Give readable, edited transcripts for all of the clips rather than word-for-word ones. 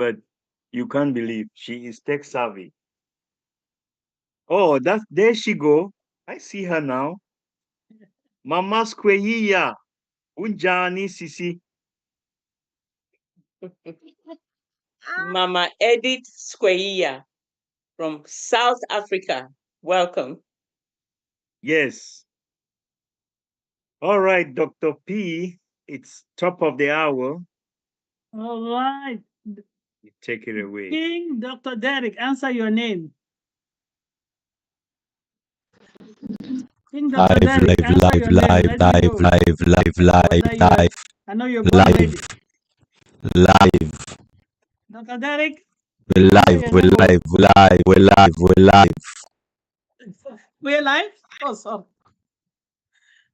but you can't believe she is tech savvy. Oh, there she go. I see her now. Mama Squeya, Unjani Sisi. Mama Edith Squeya from South Africa. Welcome. Yes. All right, Dr. P. It's top of the hour. All right. You take it away. King Dr. Derek, answer your name. King Dr. Derek, answer your name. live. I know you're born ready. Live. Dr. Derek, We're live. we're live? Oh, sorry.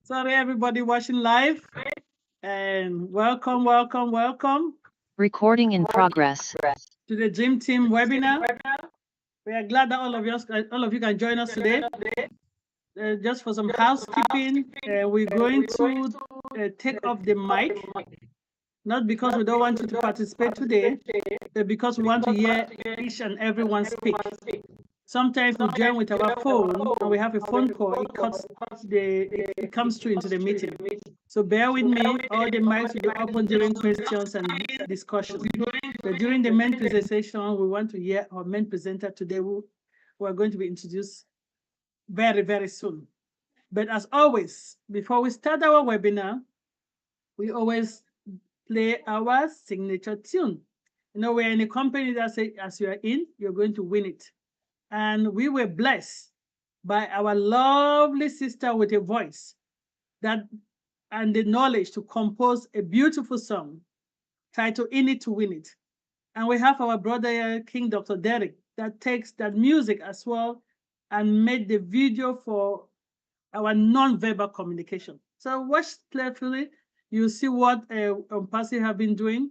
Sorry, everybody watching live. And welcome. Recording in progress. To the Dream Team webinar. We are glad that all of you can join us today. Just for some housekeeping, we're going to take off the mic, not because we don't want you to participate today, but because we want to hear each and everyone speak. Sometimes we join with our phone and we have a phone call, it comes through into the meeting. So bear with me, all the mics will be open during questions and discussion. But during the main presentation, we want to hear our main presenter today, who are going to be introduced very, very soon. But as always, before we start our webinar, we always play our signature tune. You know, we're in a company that says, as you are in, you're going to win it. And we were blessed by our lovely sister with a voice and the knowledge to compose a beautiful song titled In It to Win It. And we have our brother King Dr. Derek that takes that music as well and made the video for our non-verbal communication. So watch carefully. You'll see what Mpasi have been doing.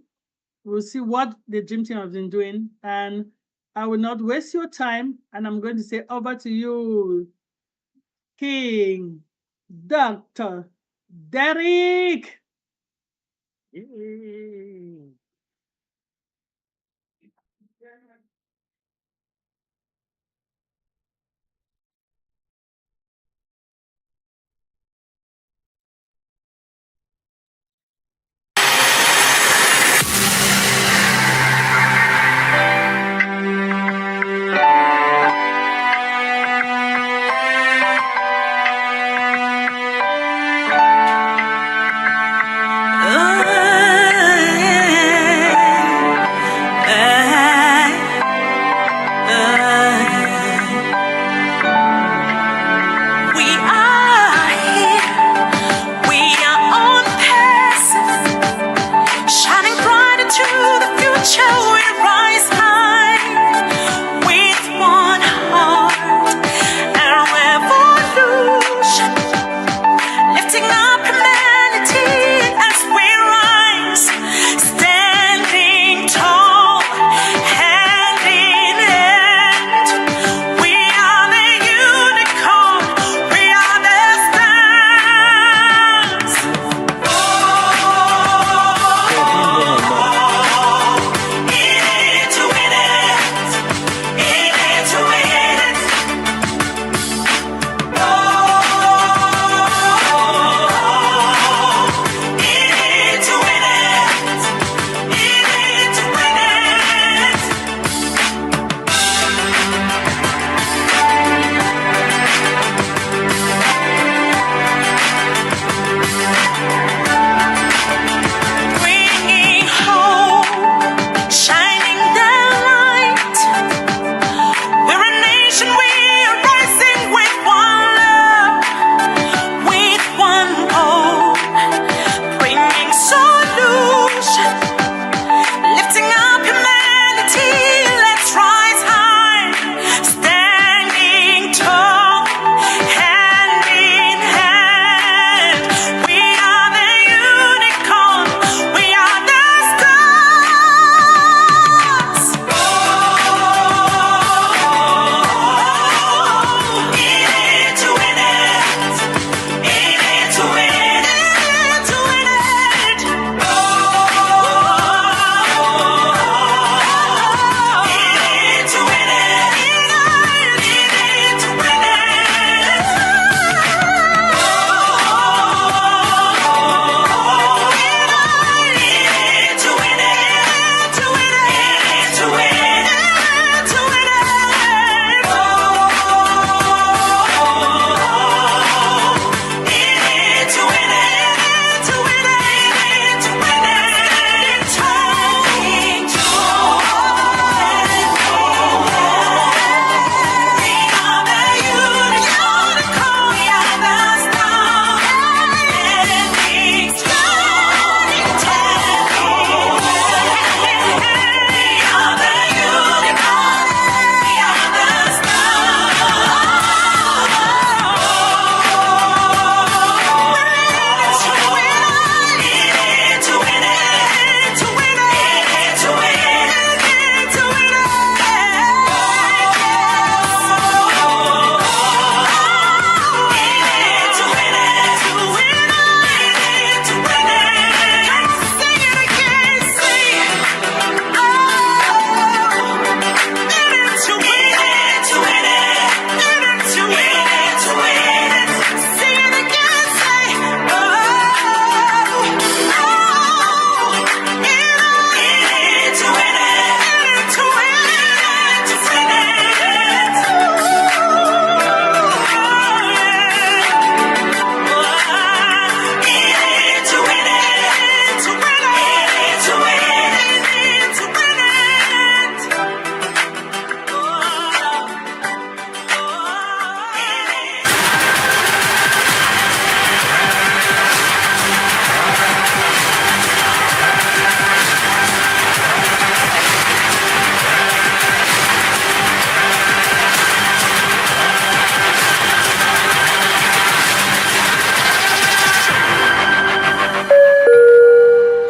We'll see what the Dream Team have been doing. And I will not waste your time. And I'm going to say over to you, King Dr. Derek. Yay.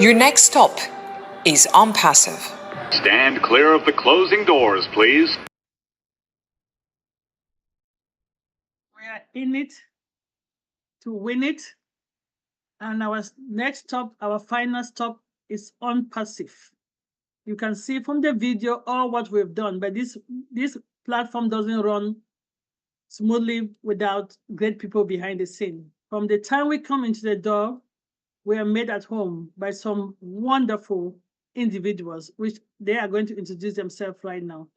Your next stop is on Passive. Stand clear of the closing doors, please. We are in it to win it. And our next stop, our final stop, is on Passive. You can see from the video all what we've done, but this platform doesn't run smoothly without great people behind the scene. From the time we come into the door, we are made at home by some wonderful individuals, which they are going to introduce themselves right now.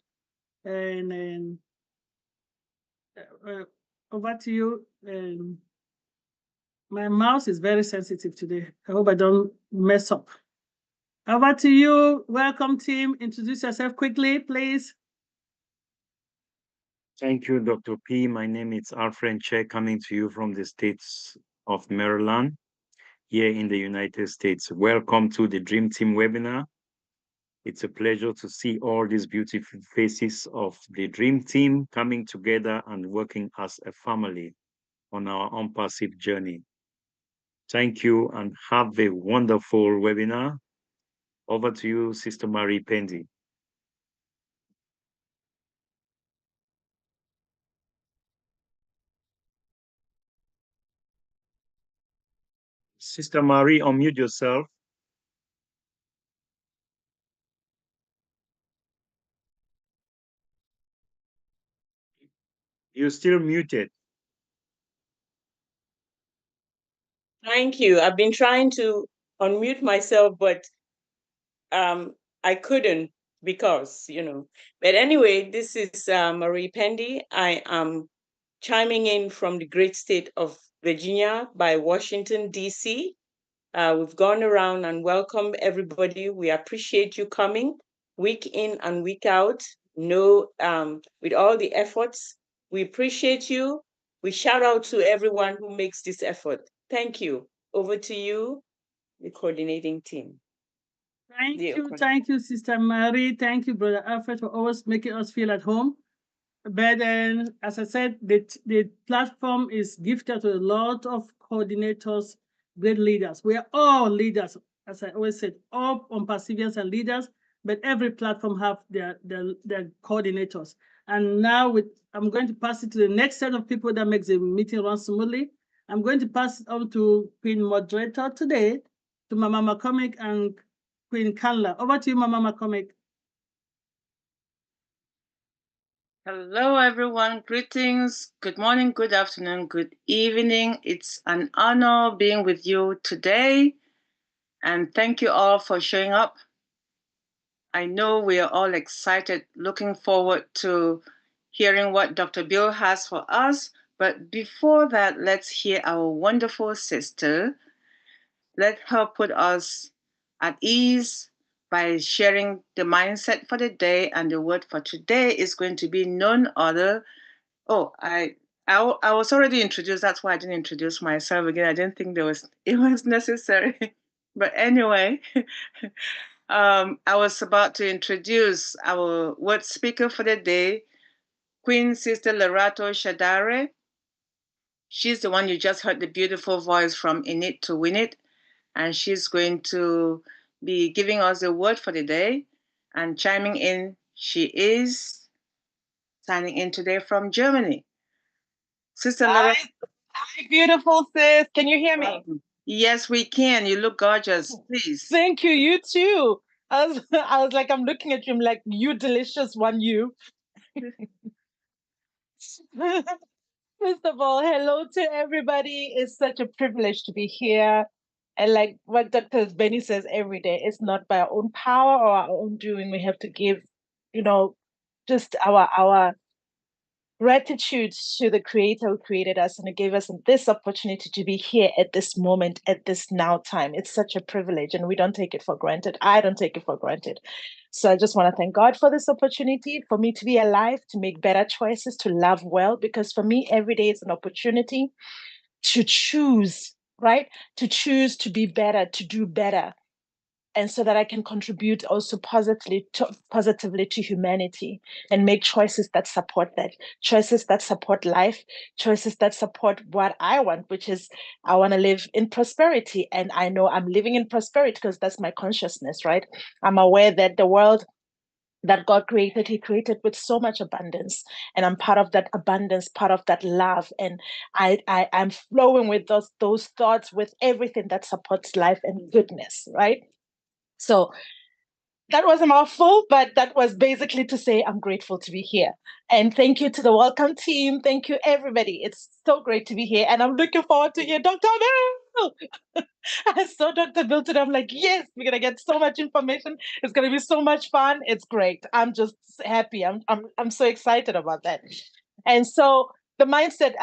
And over to you. My mouse is very sensitive today. I hope I don't mess up. Over to you. Welcome, team. Introduce yourself quickly, please. Thank you, Dr. P. My name is Alfred Che, coming to you from the states of Maryland, here in the United States. Welcome to the Dream Team webinar. It's a pleasure to see all these beautiful faces of the Dream Team coming together and working as a family on our own passive journey. Thank you and have a wonderful webinar. Over to you, Sister Marie Pendy. Sister Marie, unmute yourself. You're still muted. Thank you. I've been trying to unmute myself, but I couldn't because, But anyway, this is Marie Pendy. I am chiming in from the great state of Virginia by Washington, D.C. We've gone around and welcomed everybody. We appreciate you coming week in and week out. With all the efforts, we appreciate you. We shout out to everyone who makes this effort. Thank you. Over to you, the coordinating team. Thank you, Sister Marie. Thank you, Brother Alfred, for always making us feel at home. But then, as I said, the platform is gifted to a lot of coordinators, great leaders. We are all leaders, as I always said, all on perseverance and leaders, but every platform have their coordinators. And now I'm going to pass it to the next set of people that makes the meeting run smoothly. I'm going to pass it on to Queen Moderator today, to Mama McCormick and Queen Kanla. Over to you, Mama McCormick. Hello, everyone. Greetings. Good morning, good afternoon, good evening. It's an honor being with you today. And thank you all for showing up. I know we are all excited, looking forward to hearing what Dr. Bill has for us. But before that, let's hear our wonderful sister. Let her put us at ease by sharing the mindset for the day, and the word for today is going to be none other. Oh, I was already introduced. That's why I didn't introduce myself again. I didn't think it was necessary. But anyway, I was about to introduce our word speaker for the day, Queen Sister Lerato Shadare. She's the one you just heard the beautiful voice from In It to Win It. And she's going to be giving us the word for the day and chiming in. She is signing in today from Germany. Sister Lerato. Hi, beautiful sis. Can you hear me? Yes, we can. You look gorgeous. Please. Thank you. You too. I was like, I'm looking at you. I'm like, you delicious one, you. First of all, hello to everybody. It's such a privilege to be here. And like what Dr. Benny says every day, it's not by our own power or our own doing. We have to give, just our gratitude to the Creator who created us and who gave us this opportunity to be here at this moment, at this now time. It's such a privilege and we don't take it for granted. I don't take it for granted. So I just want to thank God for this opportunity, for me to be alive, to make better choices, to love well, because for me, every day is an opportunity to choose, right? To choose to be better, to do better. and so that I can contribute also positively to humanity and make choices that support that, choices that support life, choices that support what I want, which is I want to live in prosperity. And I know I'm living in prosperity because that's my consciousness, right? I'm aware that the world that God created, He created with so much abundance. And I'm part of that abundance, part of that love. And I'm flowing with those thoughts, with everything that supports life and goodness, right? So that was a mouthful, but that was basically to say I'm grateful to be here. And thank you to the welcome team. Thank you, everybody. It's so great to be here. And I'm looking forward to hear Dr. Bill. I saw Dr. Bill today. I'm like, yes, we're going to get so much information. It's going to be so much fun. It's great. I'm just happy. I'm so excited about that. And so the mindset,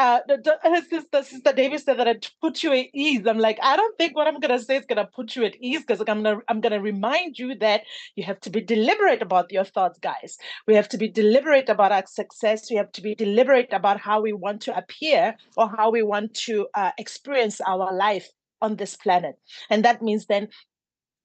Sister Davis said that it put you at ease. I'm like, I don't think what I'm gonna say is gonna put you at ease, because I'm gonna remind you that you have to be deliberate about your thoughts, guys. We have to be deliberate about our success. We have to be deliberate about how we want to appear or how we want to experience our life on this planet. And that means then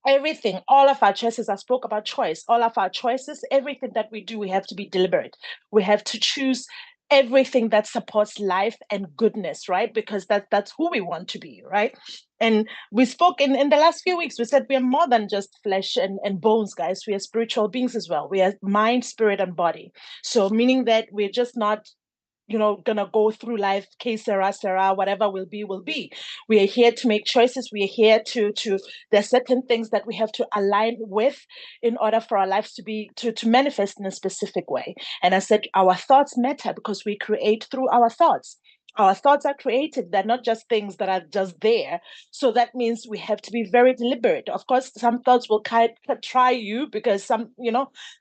everything, all of our choices, I spoke about choice, all of our choices, everything that we do, we have to be deliberate. We have to choose everything that supports life and goodness, right? Because that's who we want to be, right? And we spoke in the last few weeks, we said we are more than just flesh and bones, guys. We are spiritual beings as well. We are mind, spirit, and body. So meaning that we're just not gonna go through life, que sera, sera, whatever will be, will be. We are here to make choices. We are here to there's certain things that we have to align with in order for our lives to manifest in a specific way. And I said our thoughts matter because we create through our thoughts. Our thoughts are creative. They're not just things that are just there. So that means we have to be very deliberate. Of course, some thoughts will try you because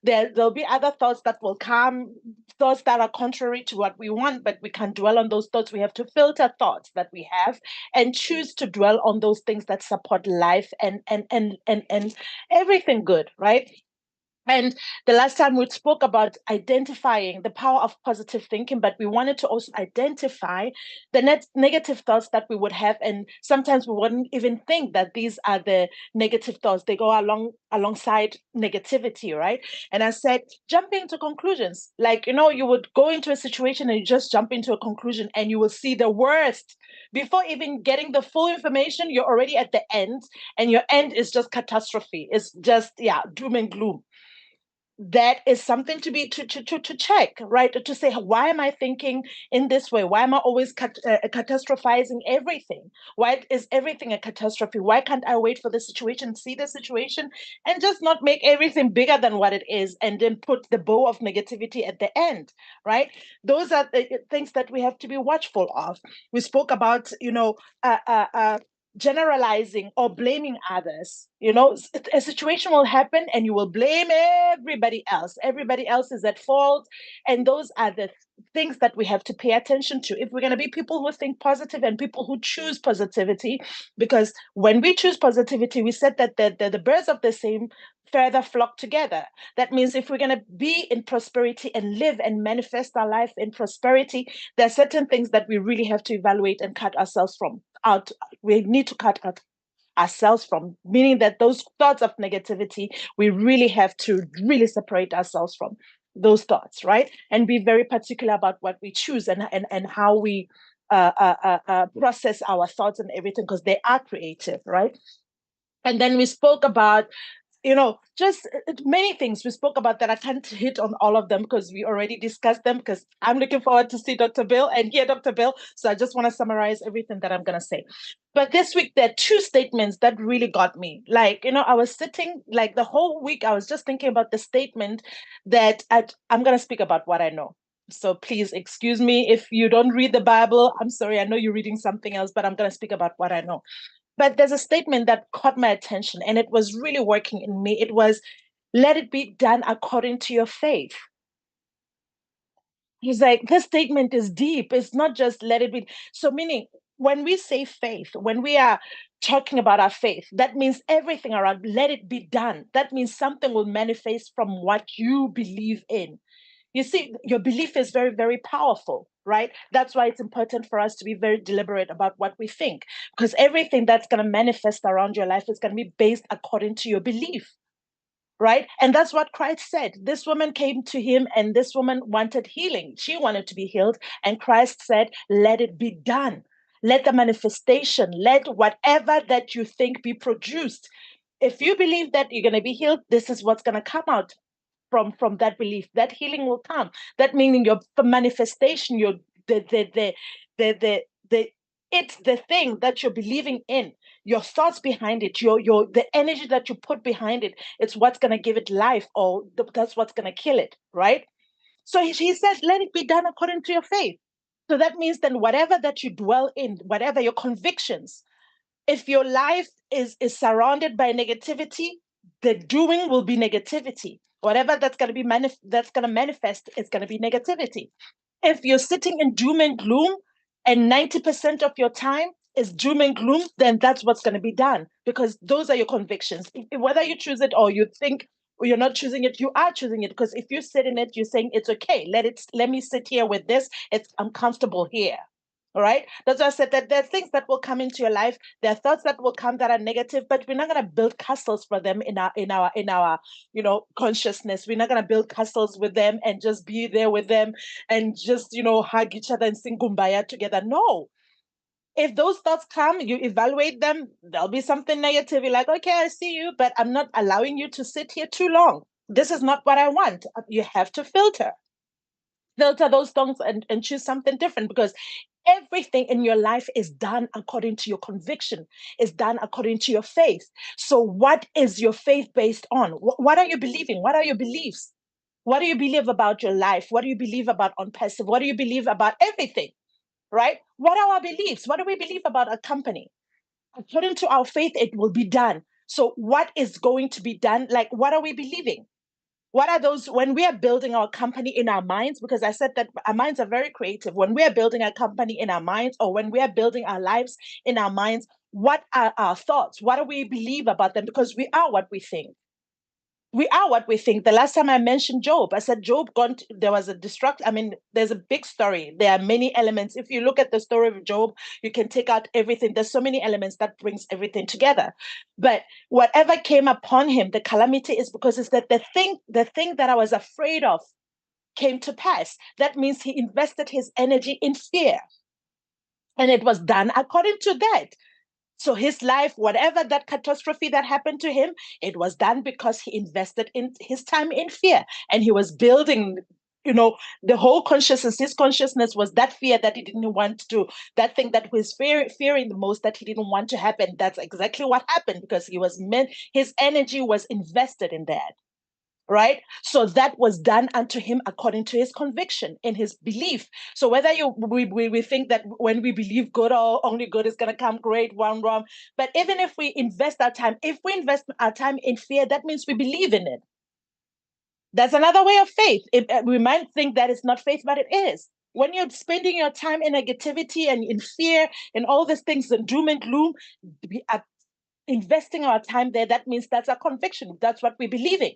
there'll be other thoughts that will come, thoughts that are contrary to what we want, but we can't dwell on those thoughts. We have to filter thoughts that we have and choose to dwell on those things that support life and everything good, right? And the last time we spoke about identifying the power of positive thinking, but we wanted to also identify the negative thoughts that we would have. And sometimes we wouldn't even think that these are the negative thoughts. They go alongside negativity, right? And I said, jumping to conclusions. Like, you would go into a situation and you just jump into a conclusion and you will see the worst. Before even getting the full information, you're already at the end, and your end is just catastrophe. It's just, doom and gloom. That is something to check, right? To say, why am I thinking in this way? Why am I always catastrophizing everything? Why is everything a catastrophe? Why can't I wait for the situation, see the situation, and just not make everything bigger than what it is, and then put the bow of negativity at the end, right? Those are the things that we have to be watchful of. We spoke about, generalizing or blaming others. A situation will happen and you will blame everybody else. Everybody else is at fault. And those are the things that we have to pay attention to if we're going to be people who think positive and people who choose positivity. Because when we choose positivity, we said that the birds of the same feather flock together. That means if we're going to be in prosperity and live and manifest our life in prosperity, there are certain things that we really have to evaluate and cut ourselves out. We need to cut ourselves from, meaning that those thoughts of negativity, we really have to really separate ourselves from those thoughts, right? And be very particular about what we choose and how we process our thoughts and everything, because they are creative, right? And then we spoke about just many things we spoke about that I can't hit on all of them because we already discussed them, because I'm looking forward to see Dr. Bill and hear Dr. Bill. So I just want to summarize everything that I'm going to say. But this week, there are two statements that really got me. Like, I was sitting, like the whole week, I was just thinking about the statement that I'm going to speak about what I know. So please excuse me if you don't read the Bible. I'm sorry. I know you're reading something else, but I'm going to speak about what I know. But there's a statement that caught my attention, and it was really working in me. It was, let it be done according to your faith. He's like, this statement is deep. It's not just let it be. So meaning, when we say faith, when we are talking about our faith, that means everything around, let it be done. That means something will manifest from what you believe in. You see, your belief is very, very powerful, right? That's why it's important for us to be very deliberate about what we think, because everything that's going to manifest around your life is going to be based according to your belief, right? And that's what Christ said. This woman came to him and this woman wanted healing. She wanted to be healed. And Christ said, let it be done. Let the manifestation, let whatever that you think be produced. If you believe that you're going to be healed, this is what's going to come out from that belief. That healing will come. That meaning your manifestation, your the it's the thing that you're believing in, your thoughts behind it, your the energy that you put behind it. It's what's going to give it life, or that's what's going to kill it, right? So he says, let it be done according to your faith. So that means then whatever that you dwell in, whatever your convictions, if your life is surrounded by negativity, the doing will be negativity. Whatever that's going to be that's going to manifest is going to be negativity. If you're sitting in doom and gloom, and 90% of your time is doom and gloom, then that's what's going to be done, because those are your convictions. Whether you choose it or you think or you're not choosing it, you are choosing it, because if you sit in it, you're saying it's okay. Let me sit here with this. I'm comfortable here. All right. That's why I said that there are things that will come into your life. There are thoughts that will come that are negative, but we're not going to build castles for them in our consciousness. We're not going to build castles with them and just be there with them and just hug each other and sing kumbaya together. No. If those thoughts come, you evaluate them. There'll be something negative. You're like, okay, I see you, but I'm not allowing you to sit here too long. This is not what I want. You have to filter those things and choose something different, because everything in your life is done according to your conviction, is done according to your faith. So what is your faith based on? What are you believing? What are your beliefs? What do you believe about your life? What do you believe about on passive? What do you believe about everything? Right? What are our beliefs? What do we believe about a company? According to our faith, it will be done. So what is going to be done? Like, what are we believing? What are those when we are building our company in our minds? Because I said that our minds are very creative. When we are building a company in our minds, or when we are building our lives in our minds, what are our thoughts? What do we believe about them? Because we are what we think. We are what we think. The last time I mentioned Job, I said there was a destruct. I mean, there's a big story. There are many elements. If you look at the story of Job, you can take out everything. There's so many elements that brings everything together. But whatever came upon him, the calamity is because it's that the thing that I was afraid of came to pass. That means he invested his energy in fear. And it was done according to that. So his life, whatever that catastrophe that happened to him, it was done because he invested in his time in fear. And he was building, the whole consciousness, his consciousness was that fear that he didn't want to, that thing that was fearing the most that he didn't want to happen. That's exactly what happened, because his energy was invested in that. Right? So that was done unto him according to his conviction, in his belief. So whether we think that when we believe good, or only good is going to come, great, one wrong. But even if we invest our time in fear, that means we believe in it. That's another way of faith. We might think that it's not faith, but it is. When you're spending your time in negativity and in fear and all these things and doom and gloom, we are investing our time there. That means that's our conviction. That's what we're believing.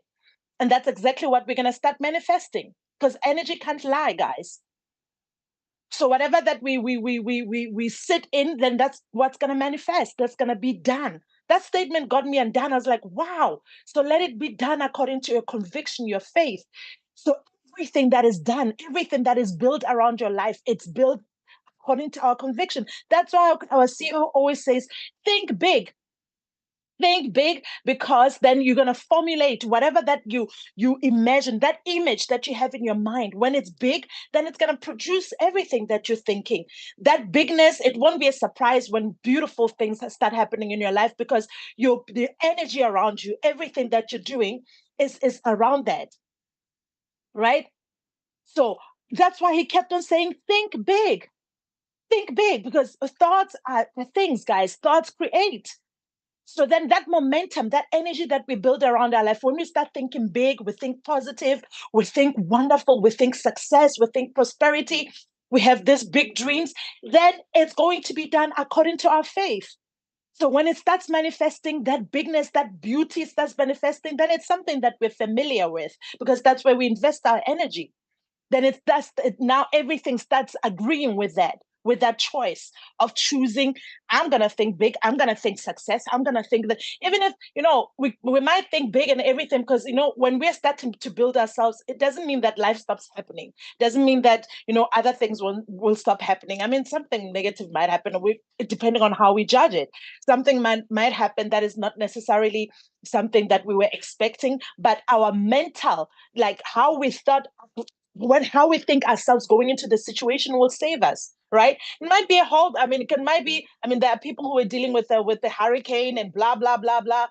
And that's exactly what we're going to start manifesting, because energy can't lie, guys. So whatever that we sit in, then that's what's going to manifest. That's going to be done. That statement got me undone. I was like, wow. So let it be done according to your conviction, your faith. So everything that is done, everything that is built around your life, it's built according to our conviction. That's why our CEO always says, think big. Think big, because then you're going to formulate whatever that you imagine, that image that you have in your mind. When it's big, then it's going to produce everything that you're thinking. That bigness, it won't be a surprise when beautiful things start happening in your life, because the energy around you, everything that you're doing is around that, right? So that's why he kept on saying, think big, because thoughts are things, guys. Thoughts create. So then that momentum, that energy that we build around our life, when we start thinking big, we think positive, we think wonderful, we think success, we think prosperity, we have these big dreams, then it's going to be done according to our faith. So when it starts manifesting, that bigness, that beauty starts manifesting, then it's something that we're familiar with, because that's where we invest our energy. then now everything starts agreeing with that choice of choosing. I'm going to think big. I'm going to think success. I'm going to think that even if, we might think big and everything, because, when we're starting to build ourselves, it doesn't mean that life stops happening. Doesn't mean that, other things will stop happening. I mean, something negative might happen, depending on how we judge it. Something might happen that is not necessarily something that we were expecting, but our mental, like how we thought, how we think ourselves going into the situation will save us, right? It might be there are people who are dealing with the hurricane and blah, blah, blah, blah,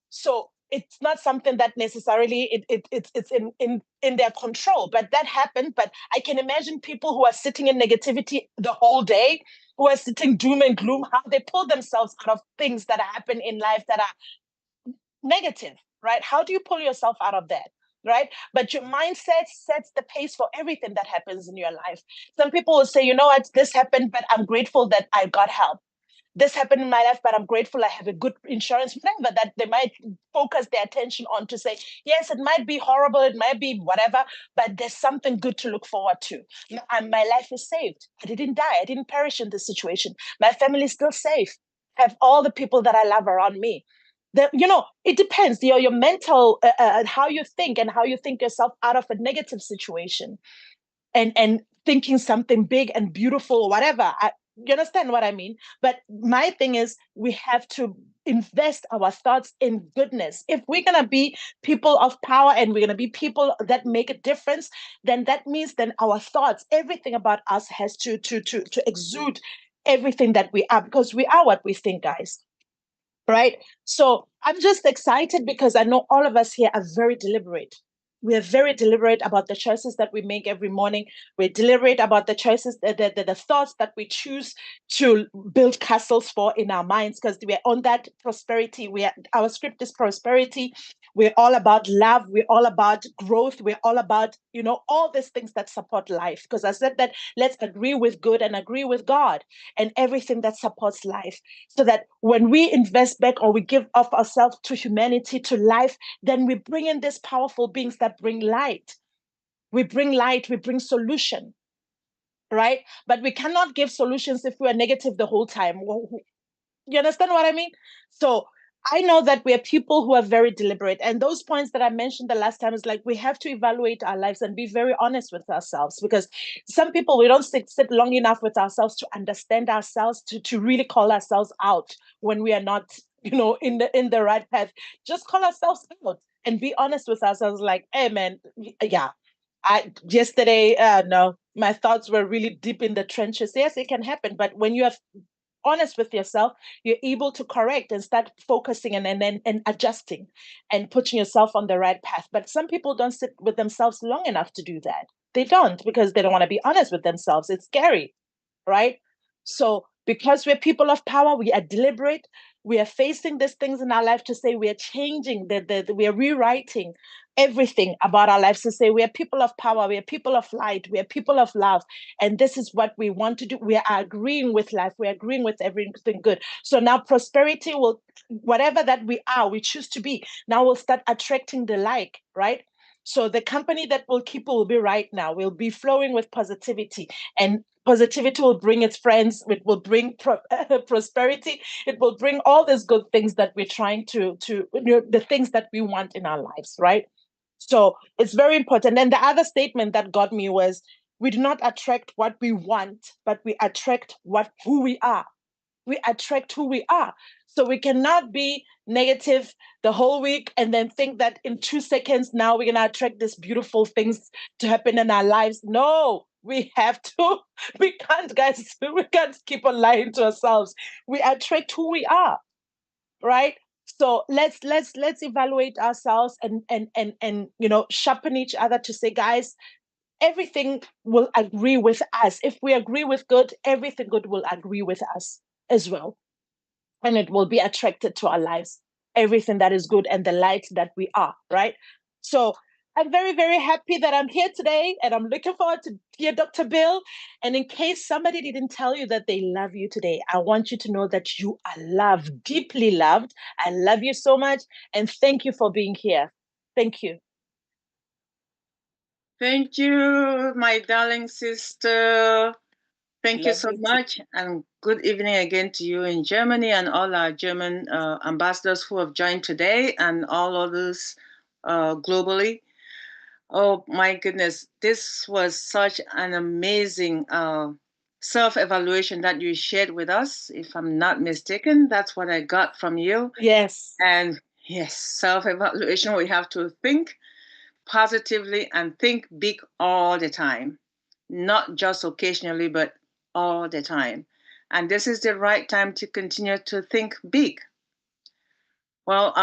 so it's not something that necessarily it's in their control, but that happened. But I can imagine people who are sitting in negativity the whole day, who are sitting doom and gloom, how they pull themselves out of things that happen in life that are negative, right? How do you pull yourself out of that? Right? But your mindset sets the pace for everything that happens in your life. Some people will say, what, this happened, but I'm grateful that I got help. This happened in my life, but I'm grateful I have a good insurance, whatever that they might focus their attention on, to say, yes, it might be horrible, it might be whatever, but there's something good to look forward to. And my life is saved. I didn't die. I didn't perish in this situation. My family is still safe. I have all the people that I love around me. It depends, your mental, how you think and how you think yourself out of a negative situation, and thinking something big and beautiful or whatever. You understand what I mean? But my thing is, we have to invest our thoughts in goodness. If we're going to be people of power and we're going to be people that make a difference, then that means then our thoughts, everything about us has to exude everything that we are, because we are what we think, guys. Right? So I'm just excited because I know all of us here are very deliberate. We are very deliberate about the choices that we make every morning. We're deliberate about the choices, the thoughts that we choose to build castles for in our minds, because we're on that prosperity. Our script is prosperity. We're all about love. We're all about growth. We're all about, all these things that support life. Because I said that let's agree with good and agree with God and everything that supports life, so that when we invest back or we give of ourselves to humanity, to life, then we bring in these powerful beings that bring light. We bring light, we bring solution, right? But we cannot give solutions if we are negative the whole time. You understand what I mean? So I know that we are people who are very deliberate. And those points that I mentioned the last time is like, we have to evaluate our lives and be very honest with ourselves, because some people, we don't sit long enough with ourselves to understand ourselves, to really call ourselves out when we are not, in the right path. Just call ourselves out and be honest with ourselves. Like, hey, man, yeah, yesterday, no, my thoughts were really deep in the trenches. Yes, it can happen. But when you have honest with yourself, you're able to correct and start focusing and adjusting and putting yourself on the right path. But some people don't sit with themselves long enough to do that. They don't, because they don't want to be honest with themselves. It's scary, right? So because we're people of power, we are deliberate. We are facing these things in our life to say we are changing, we are rewriting everything about our lives to say we are people of power, we are people of light, we are people of love, and this is what we want to do. We are agreeing with life, we are agreeing with everything good. So now prosperity will, whatever that we are, we choose to be, now we'll start attracting the like, right? So the company that will keep will be right now, will be flowing with positivity, and positivity will bring its friends, it will bring prosperity, it will bring all these good things that we're trying to the things that we want in our lives, right? So it's very important. And the other statement that got me was, we do not attract what we want, but we attract who we are. We attract who we are. So we cannot be negative the whole week and then think that in 2 seconds now we're going to attract these beautiful things to happen in our lives. No, we have to. We can't, guys. We can't keep on lying to ourselves. We attract who we are, right? So let's evaluate ourselves and sharpen each other to say, guys, everything will agree with us. If we agree with good, everything good will agree with us as well. And it will be attracted to our lives, everything that is good and the light that we are, right? So I'm very, very happy that I'm here today, and I'm looking forward to hear Dr. Bill. And in case somebody didn't tell you that they love you today, I want you to know that you are loved, deeply loved. I love you so much. And thank you for being here. Thank you. Thank you, my darling sister. Thank you Love so you too. much, and good evening again to you in Germany and all our German ambassadors who have joined today and all others globally. Oh my goodness, this was such an amazing self-evaluation that you shared with us. If I'm not mistaken, that's what I got from you. Yes. And yes, self-evaluation, we have to think positively and think big all the time, not just occasionally, but all the time. And this is the right time to continue to think big. Well,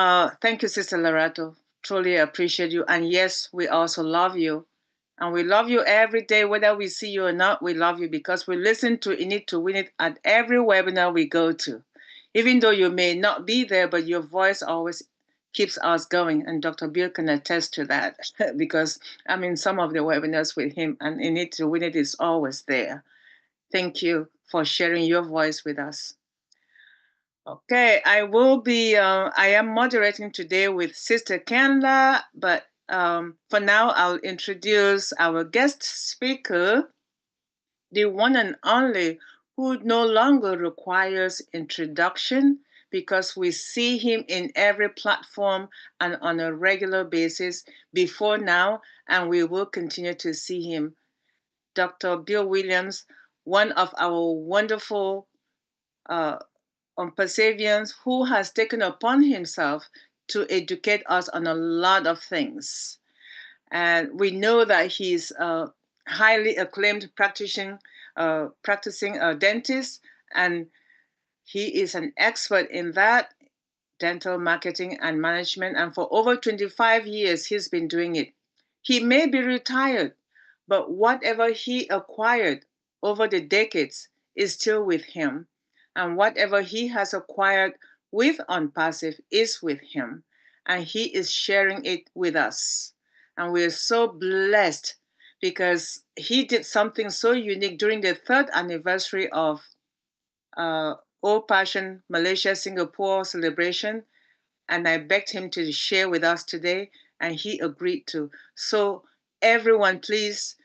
thank you, Sister Lerato. Truly appreciate you. And yes, we also love you. And we love you every day, whether we see you or not. We love you because we listen to In It to Win It at every webinar we go to. Even though you may not be there, but your voice always keeps us going. And Dr. Bill can attest to that because I'm in some of the webinars with him, and In It to Win It is always there. Thank you for sharing your voice with us. Okay, I am moderating today with Sister Kendra, but for now, I'll introduce our guest speaker, the one and only, who no longer requires introduction because we see him in every platform and on a regular basis before now, and we will continue to see him. Dr. Bill Williams, one of our wonderful Perseverance, who has taken upon himself to educate us on a lot of things. And we know that he's a highly acclaimed practicing dentist, and he is an expert in that, dental marketing and management. And for over 25 years, he's been doing it. He may be retired, but whatever he acquired over the decades is still with him. And whatever he has acquired with OnPassive is with him. And he is sharing it with us. And we're so blessed because he did something so unique during the 3rd anniversary of Old Passion Malaysia Singapore celebration. And I begged him to share with us today, and he agreed to. So everyone, please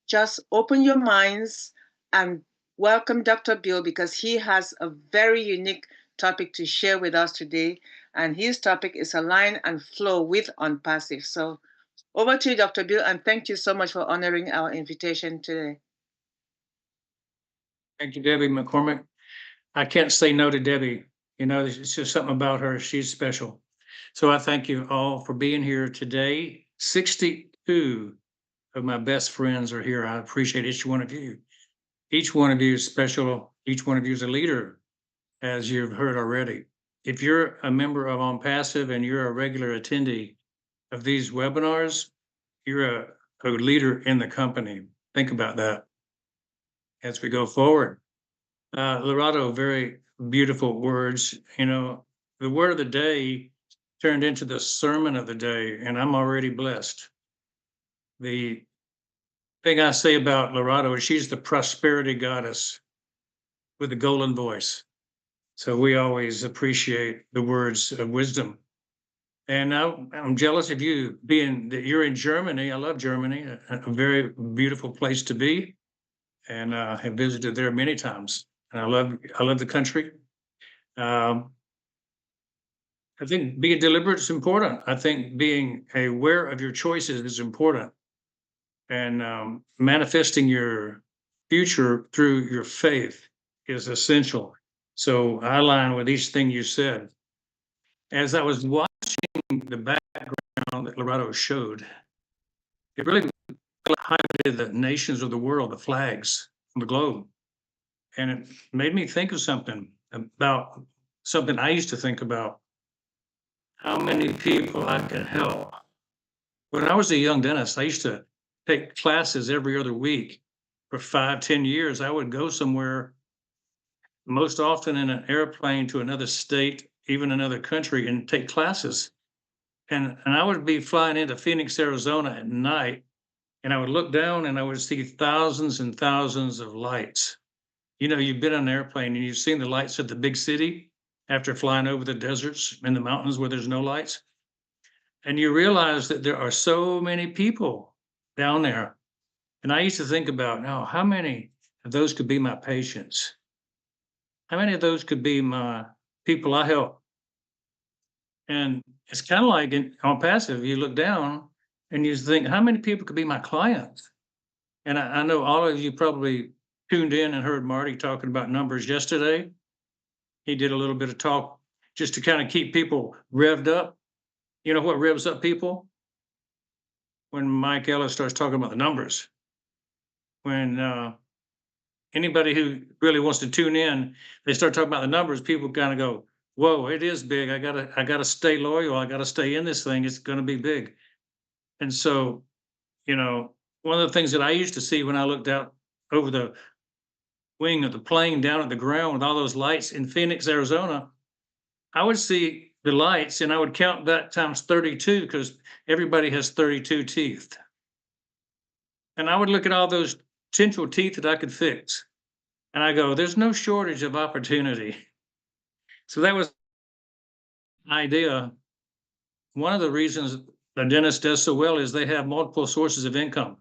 just open your minds and welcome Dr. Bill because he has a very unique topic to share with us today. And his topic is Align and Flow with OnPassive. So over to you, Dr. Bill, and thank you so much for honoring our invitation today. Thank you, Debbie McCormick. I can't say no to Debbie. You know, it's just something about her. She's special. So I thank you all for being here today. 62 of my best friends are here. I appreciate each one of you. Each one of you is special. Each one of you is a leader, as you've heard already. If you're a member of OnPassive and you're a regular attendee of these webinars, you're a leader in the company. Think about that as we go forward. Lerato, very beautiful words. You know, the word of the day turned into the sermon of the day, and I'm already blessed. The thing I say about Lerato is she's the prosperity goddess with the golden voice. So we always appreciate the words of wisdom. And now I'm jealous of you being that you're in Germany. I love Germany, a very beautiful place to be, and have visited there many times. And I love the country. I think being deliberate is important. I think being aware of your choices is important, and manifesting your future through your faith is essential. So I align with each thing you said. As I was watching the background that Lerato showed, it really highlighted the nations of the world, the flags on the globe. And it made me think of something about something I used to think about, how many people I can help. When I was a young dentist, I used to take classes every other week for 5-10 years. I would go somewhere, most often in an airplane to another state, even another country, and take classes. And I would be flying into Phoenix, Arizona at night, and I would look down and I would see thousands and thousands of lights. You know, you've been on an airplane and you've seen the lights of the big city after flying over the deserts and the mountains where there's no lights. And you realize that there are so many people down there. And I used to think about, now, how many of those could be my patients? How many of those could be my people I help? And it's kind of like on passive, you look down and you think, how many people could be my clients? And I know all of you probably tuned in and heard Marty talking about numbers yesterday. He did a little bit of talk just to kind of keep people revved up. You know what revs up people? When Mike Ellis starts talking about the numbers. When anybody who really wants to tune in, they start talking about the numbers, people kind of go, whoa, it is big. I gotta stay loyal. I gotta stay in this thing. It's gonna be big. And so, you know, one of the things that I used to see when I looked out over the wing of the plane down at the ground with all those lights in Phoenix, Arizona, I would see the lights and I would count that times 32 because everybody has 32 teeth. And I would look at all those potential teeth that I could fix. And I go, there's no shortage of opportunity. So that was the idea. One of the reasons the dentist does so well is they have multiple sources of income.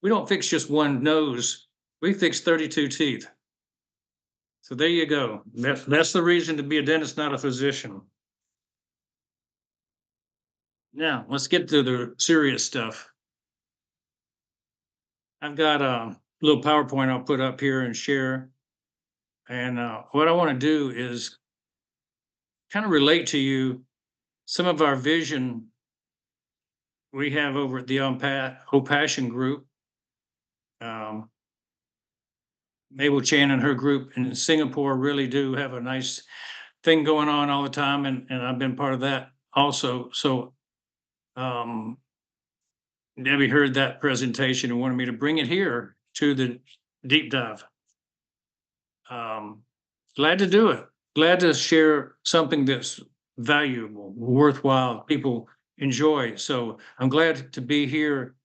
We don't fix just one nose. We fix 32 teeth. So there you go. That's the reason to be a dentist, not a physician. Now, let's get to the serious stuff. I've got a little PowerPoint I'll put up here and share. And what I want to do is kind of relate to you some of our vision we have over at the Passion group. Mabel Chan and her group in Singapore really do have a nice thing going on all the time, and I've been part of that also. So Debbie heard that presentation and wanted me to bring it here to the deep dive. Glad to do it. Glad to share something that's valuable, worthwhile, people enjoy. So I'm glad to be here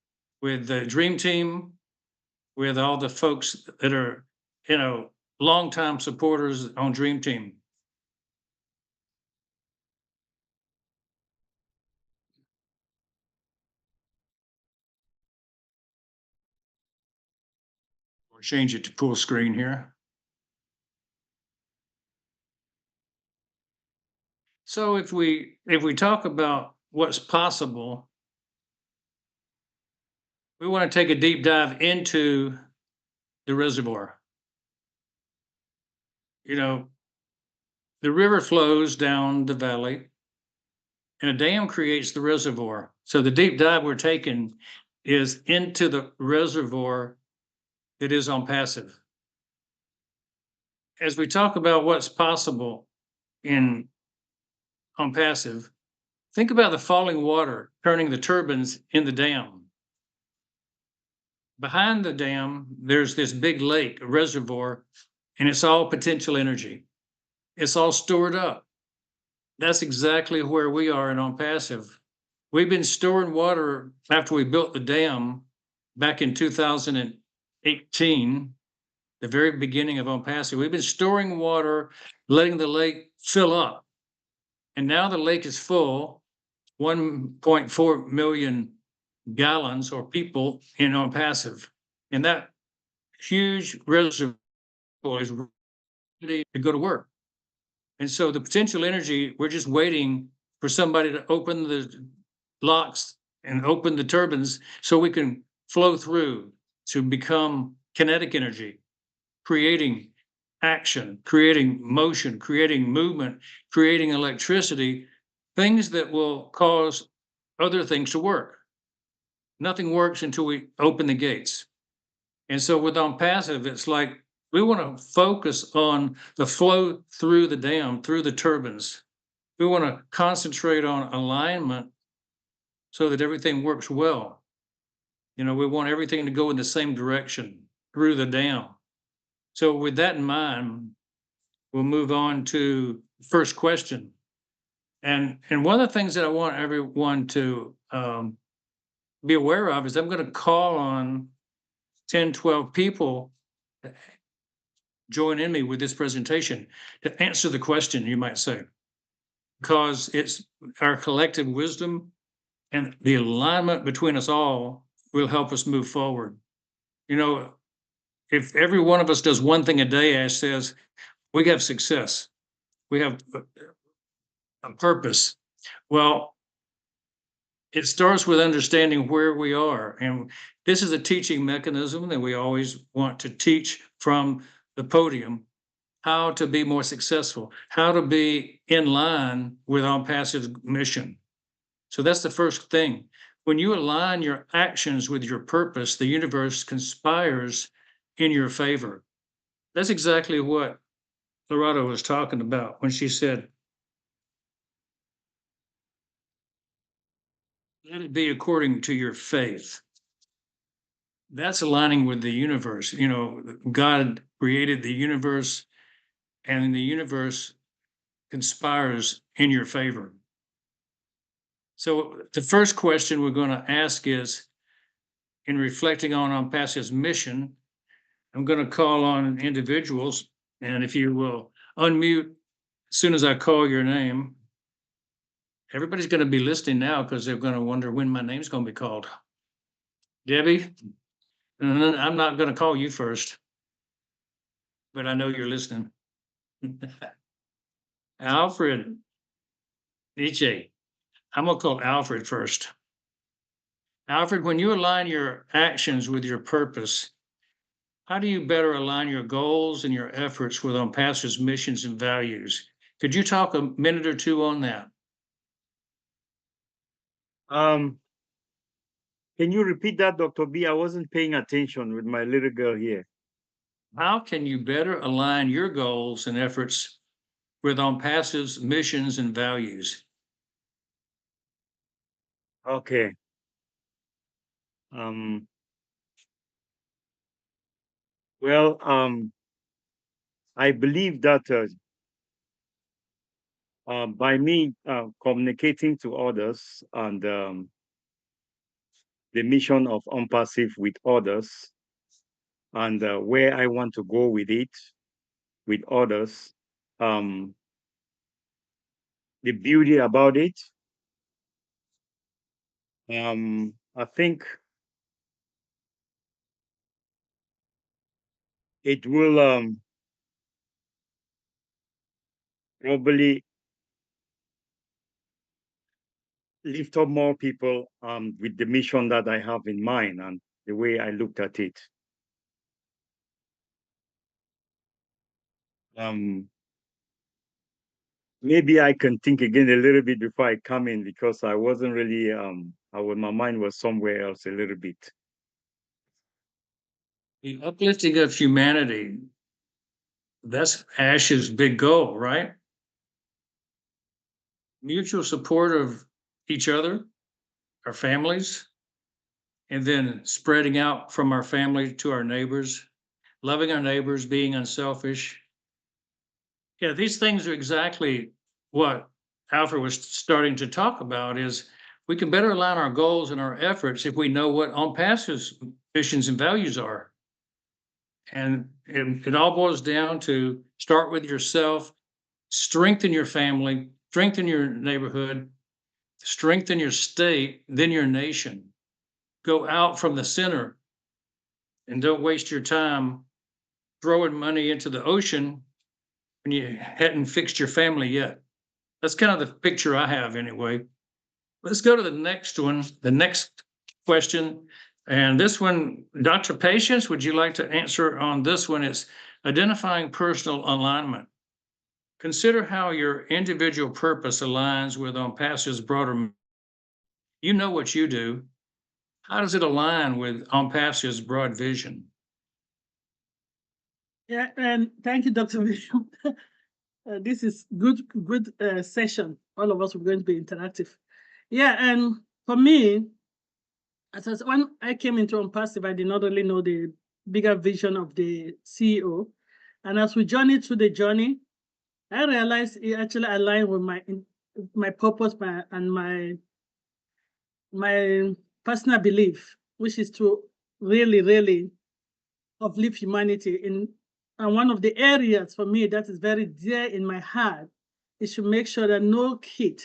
with the Dream Team, with all the folks that are, you know, longtime supporters on Dream Team. We'll change it to full screen here. So if we talk about what's possible, we want to take a deep dive into the reservoir. You know, the river flows down the valley and a dam creates the reservoir. So the deep dive we're taking is into the reservoir that is on passive. As we talk about what's possible on passive, think about the falling water turning the turbines in the dam. Behind the dam, there's this big lake, a reservoir, and it's all potential energy. It's all stored up. That's exactly where we are in on passive. We've been storing water after we built the dam back in 2018, the very beginning of on passive. We've been storing water, letting the lake fill up. And now the lake is full, 1.4 million gallons or people in on passive. And that huge reservoir is ready to go to work. And so the potential energy, we're just waiting for somebody to open the locks and open the turbines so we can flow through to become kinetic energy, creating action, creating motion, creating movement, creating electricity, things that will cause other things to work. Nothing works until we open the gates. And so with on passive, it's like we want to focus on the flow through the dam, through the turbines. We want to concentrate on alignment so that everything works well. You know, we want everything to go in the same direction through the dam. So with that in mind, we'll move on to the first question. And one of the things that I want everyone to be aware of is I'm going to call on 10, 12 people to join in me with this presentation to answer the question, you might say, because it's our collective wisdom and the alignment between us all will help us move forward. You know, if every one of us does one thing a day, Ash says, we have success. We have a purpose. Well, it starts with understanding where we are. And this is a teaching mechanism that we always want to teach from the podium, how to be more successful, how to be in line with On Passage's mission. So that's the first thing. When you align your actions with your purpose, the universe conspires in your favor. That's exactly what Lerato was talking about when she said, let it be according to your faith. That's aligning with the universe. You know, God created the universe, and the universe conspires in your favor. So the first question we're going to ask is, in reflecting on Passage's mission, I'm going to call on individuals, and if you will unmute as soon as I call your name. Everybody's going to be listening now because they're going to wonder when my name's going to be called. Debbie, I'm not going to call you first, but I know you're listening. Alfred, DJ, I'm going to call Alfred first. Alfred, when you align your actions with your purpose, how do you better align your goals and your efforts with On Passage's missions and values? Could you talk a minute or two on that? Can you repeat that, Dr. B? I wasn't paying attention with my little girl here. How can you better align your goals and efforts with On Passage's missions and values? Okay. Well, I believe that by me communicating to others and the mission of Unpassive with others, and where I want to go with it, with others, the beauty about it, I think it will probably lift up more people with the mission that I have in mind and the way I looked at it. Maybe I can think again a little bit before I come in, because I wasn't really, my mind was somewhere else a little bit. The uplifting of humanity, that's Ash's big goal, right? Mutual support of each other, our families, and then spreading out from our family to our neighbors, loving our neighbors, being unselfish. Yeah, these things are exactly what Alfred was starting to talk about, is we can better align our goals and our efforts if we know what On Passage's missions and values are. And it all boils down to start with yourself, strengthen your family, strengthen your neighborhood, strengthen your state, then your nation. Go out from the center and don't waste your time throwing money into the ocean when you hadn't fixed your family yet. That's kind of the picture I have anyway. Let's go to the next one, the next question. And this one, Dr. Patience, would you like to answer on this one? It's identifying personal alignment. Consider how your individual purpose aligns with On Passage's broader. You know what you do. How does it align with On Passage's broad vision? Yeah, and thank you, Dr. William. This is good session. All of us are going to be interactive. Yeah, and for me, when I came into Unpassive, I did not really know the bigger vision of the CEO. And as we journeyed through the journey, I realized it actually aligned with my purpose and my personal belief, which is to really, really uplift humanity. And one of the areas for me that is very dear in my heart is to make sure that no kid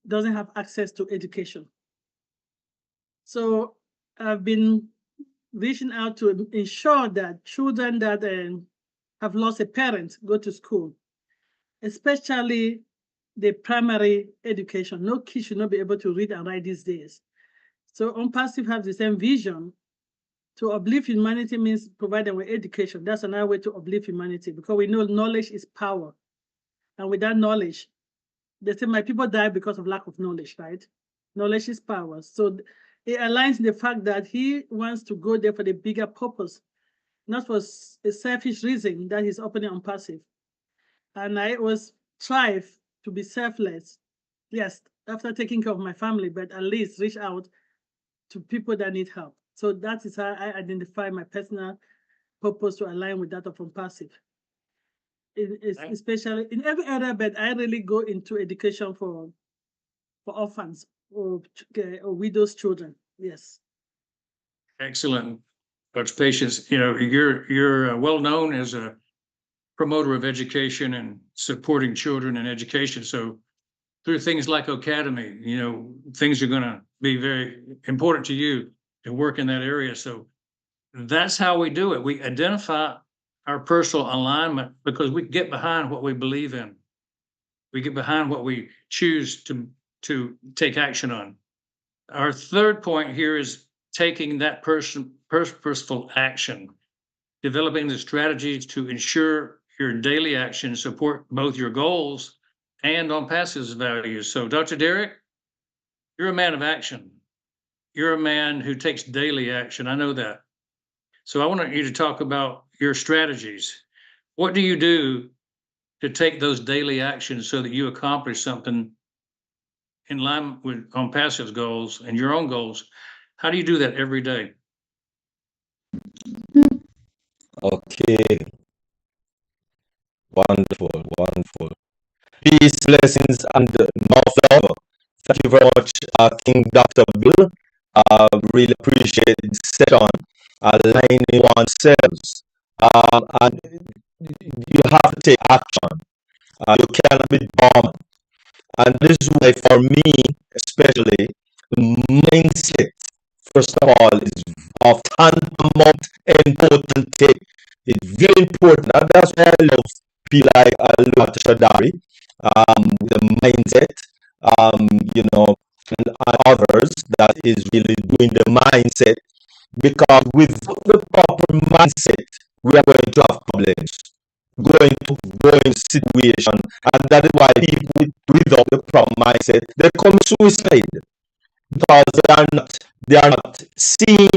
doesn't have access to education. So I've been reaching out to ensure that children that have lost a parent go to school, especially the primary education. No kid should not be able to read and write these days. So Unpassive have the same vision. To uplift humanity means provide them with education. That's another way to uplift humanity, because we know knowledge is power. And without knowledge, they say my people die because of lack of knowledge, right? Knowledge is power. So it aligns the fact that he wants to go there for the bigger purpose, not for a selfish reason that he's opening Unpassive. And I was strive to be selfless. Yes, after taking care of my family, but at least reach out to people that need help. So that is how I identify my personal purpose to align with that of Unpassive. Especially in every area, but I really go into education for orphans or widows' children. Yes. Excellent. Dr. Patience, you're well known as a promoter of education and supporting children in education. So through things like Academy, things are going to be very important to you to work in that area. So that's how we do it. We identify our personal alignment because we get behind what we believe in. We get behind what we choose to take action on. Our third point here is taking that purposeful action, developing the strategies to ensure your daily actions support both your goals and Unpassive's values. So, Dr. Derek, you're a man of action. You're a man who takes daily action. I know that. So I want you to talk about your strategies. What do you do to take those daily actions so that you accomplish something in line with Unpassive's goals and your own goals? How do you do that every day? Okay. Wonderful. Peace, blessings, and more love. Thank you very much, King Dr. Bill. Really appreciate the session, aligning oneself. And you have to take action. You cannot be dormant. And this is why, for me, especially, the mindset, first of all, is of tantamount important. It's very important. And that's why I love people like Lerato Shadare, the mindset, and others that is really doing the mindset, because with the proper mindset, we are going to have problems, going to go in situation, and that is why people without the proper mindset, they commit suicide, because they are not seeing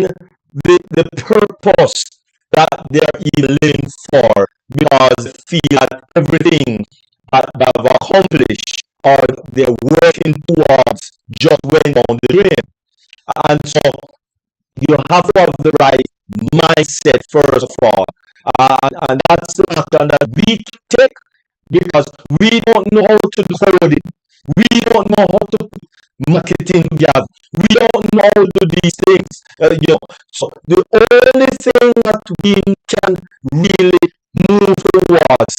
the purpose that they are even living for, because they feel that everything that they have accomplished or they're working towards just went on the drain. And so you have to have the right mindset first of all. And that's the action that we take, because we don't know how to do coding. We don't know how to put marketing together. We don't know how to do these things. So the only thing that we can really move towards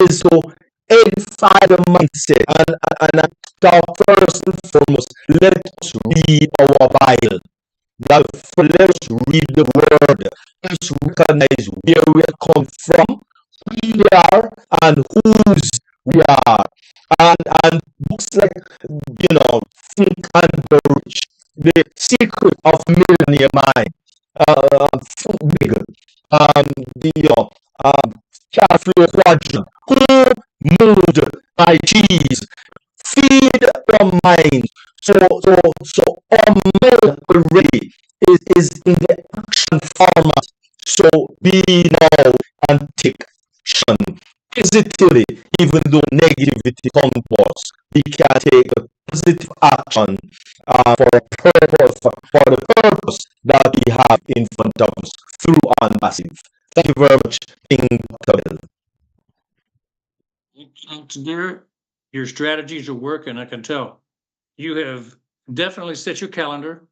is to edify the mindset. And I thought first and foremost, let us read our Bible. Let's read the word. Let's recognize where we come from, who we are, and whose we are. And books like, Think and Grow Rich, The Secret of Millionaire Mind, Think Big, Cash Flow Quadrant, Who Moved by Cheese, Feed our mind. So our mind already is in the action format. So be now and take action positively, even though negativity comes to us. We can take a positive action for a purpose, for the purpose that we have in front of us through Unpassive. Thank you very much, King Dr. Bill. Derek, your strategies are working, I can tell. You have definitely set your calendar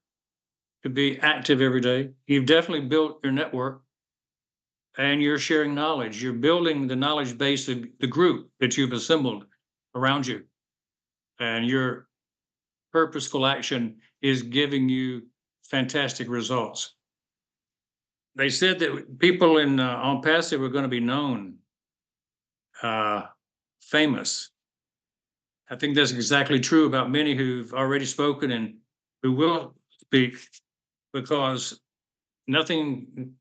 to be active every day. You've definitely built your network, and you're sharing knowledge. You're building the knowledge base of the group that you've assembled around you. And your purposeful action is giving you fantastic results. They said that people in on Passive were going to be known, famous. I think that's exactly true about many who've already spoken and who will speak, because nothing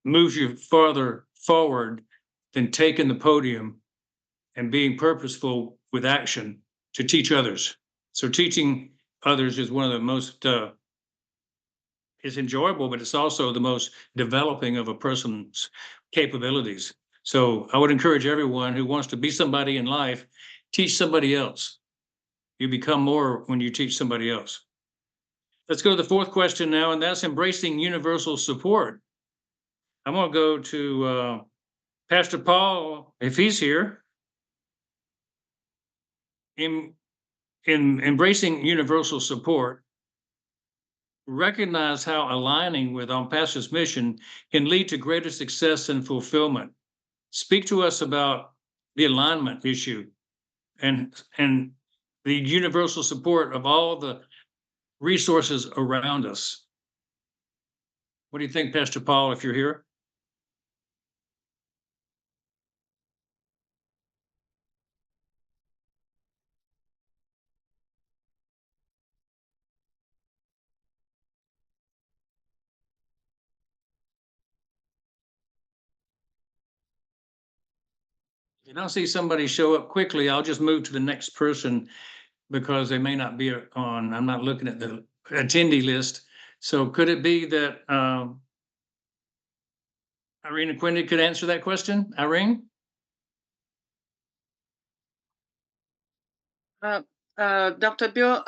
moves you farther forward than taking the podium and being purposeful with action to teach others. So teaching others is one of the most, it's enjoyable, but it's also the most developing of a person's capabilities. So I would encourage everyone who wants to be somebody in life, teach somebody else. You become more when you teach somebody else. Let's go to the fourth question now, and that's embracing universal support. I'm going to go to Pastor Paul, if he's here. In embracing universal support, recognize how aligning with On Pastor's mission can lead to greater success and fulfillment. Speak to us about the alignment issue and the universal support of all the resources around us. What do you think, Pastor Paul, if you're here? If I don't see somebody show up quickly, I'll just move to the next person because they may not be on. I'm not looking at the attendee list. So could it be that Irene and Quindy could answer that question? Irene? Dr. Bill,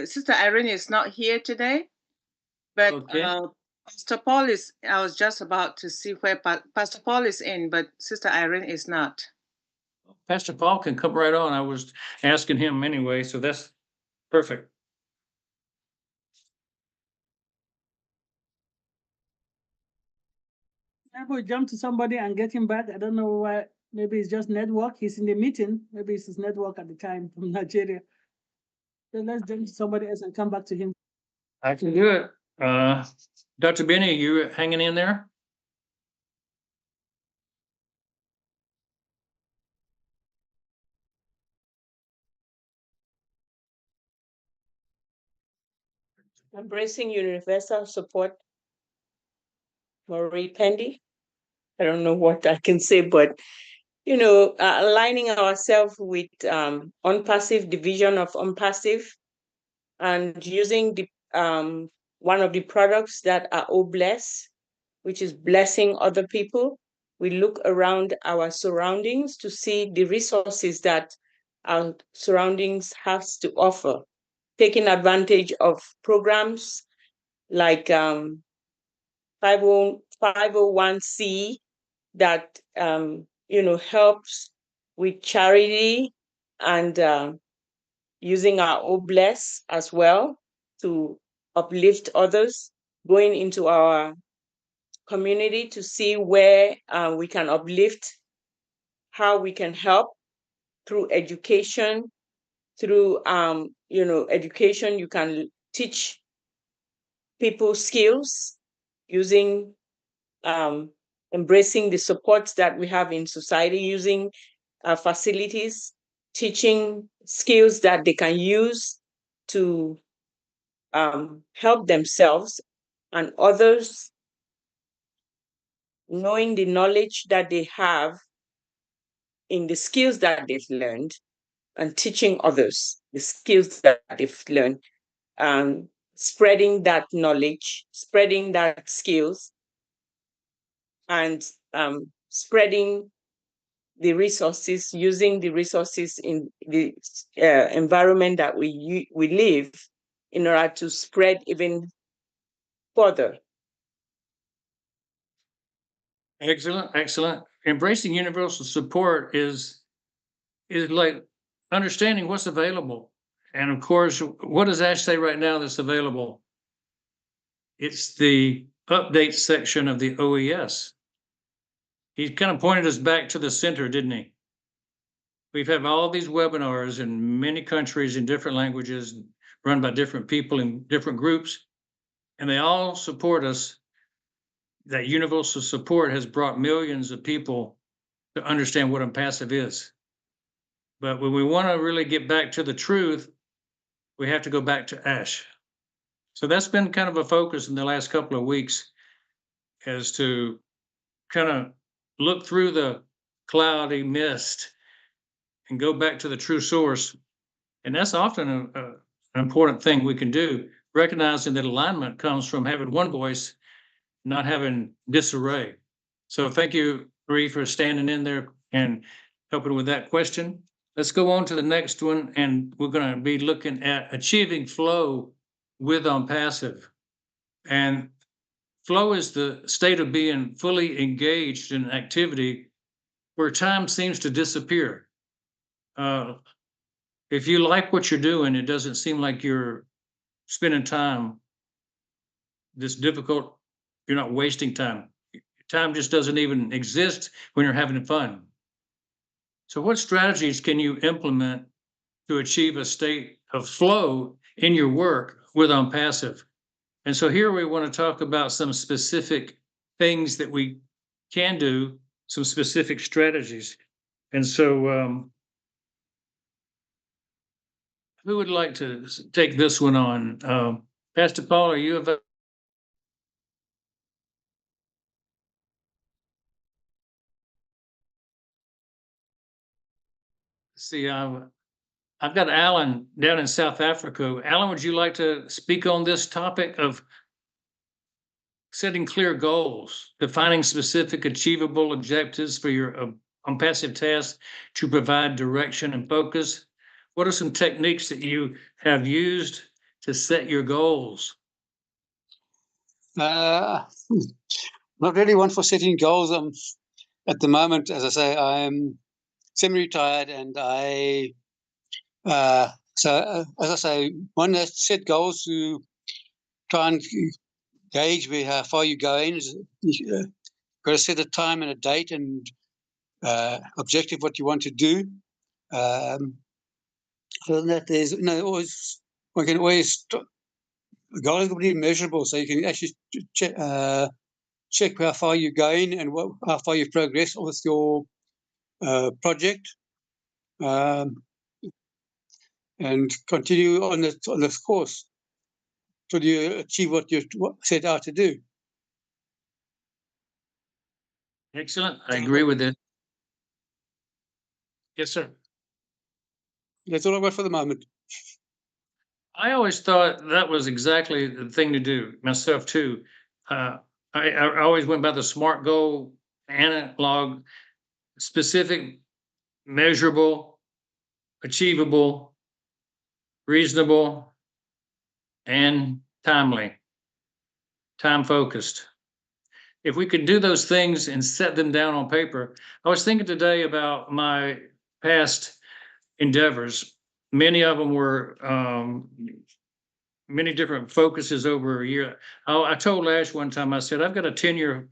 Sister Irene is not here today, but Okay. Pastor Paul is, I was just about to see where Pastor Paul is in, but Sister Irene is not. Pastor Paul can come right on. I was asking him anyway, so that's perfect. I will jump to somebody and get him back. I don't know why. Maybe it's just network. He's in the meeting. Maybe it's his network at the time from Nigeria. So let's jump to somebody else and come back to him. I can do it. Dr. Benny, you hanging in there? Embracing universal support, Marie Pendy. I don't know what I can say, but aligning ourselves with unpassive division of unpassive, and using the one of the products that are bless, which is blessing other people. We look around our surroundings to see the resources that our surroundings have to offer, taking advantage of programs like 501c that helps with charity, and using our Obless as well to uplift others, going into our community to see where we can uplift, how we can help through education. Through education, you can teach people skills using embracing the supports that we have in society, using facilities, teaching skills that they can use to help themselves and others, knowing the knowledge that they have in the skills that they've learned and teaching others the skills that they've learned, spreading that knowledge, spreading that skills, and spreading the resources, using the resources in the environment that we live in order to spread even further. Excellent, excellent. Embracing universal support is like understanding what's available. And of course, what does Ash say right now that's available? It's the update section of the OES. He kind of pointed us back to the center, didn't he? We've had all these webinars in many countries in different languages, run by different people in different groups. and they all support us. That universal support has brought millions of people to understand what impassive is. But when we want to really get back to the truth, we have to go back to Ash. So that's been kind of a focus in the last couple of weeks, as to kind of look through the cloudy mist and go back to the true source. And that's often an important thing we can do, recognizing that alignment comes from having one voice, not having disarray. So thank you, Bree, for standing in there and helping with that question. Let's go on to the next one, and we're going to be looking at achieving flow with passive. And flow is the state of being fully engaged in activity where time seems to disappear. If you like what you're doing, it doesn't seem like you're spending time this difficult. You're not wasting time. Time just doesn't even exist when you're having fun. So what strategies can you implement to achieve a state of flow in your work with passive? And so here we want to talk about some specific things that we can do, some specific strategies. And so who would like to take this one on? Pastor Paul, are you available? See, I've got Alan down in South Africa. Alan, would you like to speak on this topic of setting clear goals, defining specific achievable objectives for your passive tasks to provide direction and focus? What are some techniques that you have used to set your goals? Not really one for setting goals. At the moment, as I say, I'm semi-retired, and as I say, one has to set goals to try and gauge how far you're going. You've got to set a time and a date and objective what you want to do. Other than that, there's one can always. The goal is going to be measurable, so you can actually check how far you're going and how far you've progressed with your project, and continue on this course till you achieve what you set out to do. Excellent. I agree with it. Yes, sir. That's all I've got for the moment. I always thought that was exactly the thing to do myself too. I always went by the SMART goal, analog, specific, measurable, achievable, reasonable, and timely, time focused. If we could do those things and set them down on paper. I was thinking today about my past endeavors. Many of them were many different focuses over a year. I told Ash one time, I said, I've got a 10-year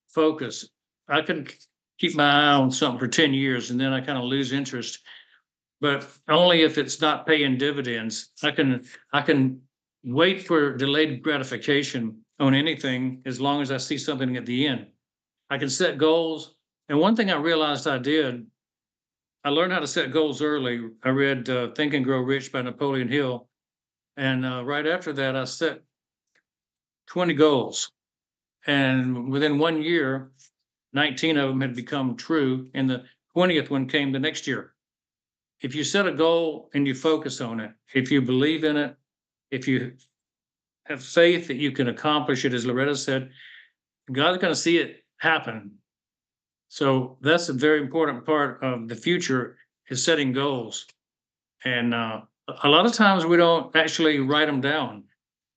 focus. I can keep my eye on something for 10 years and then I kind of lose interest, but only if it's not paying dividends. I can wait for delayed gratification on anything as long as I see something at the end. I can set goals. And one thing I realized I learned how to set goals early. I read Think and Grow Rich by Napoleon Hill. And right after that, I set 20 goals. And within 1 year, 19 of them had become true. And the 20th one came the next year. If you set a goal and you focus on it, if you believe in it, if you have faith that you can accomplish it, as Lerato said, God's going to see it happen. So that's a very important part of the future, is setting goals. And a lot of times we don't actually write them down.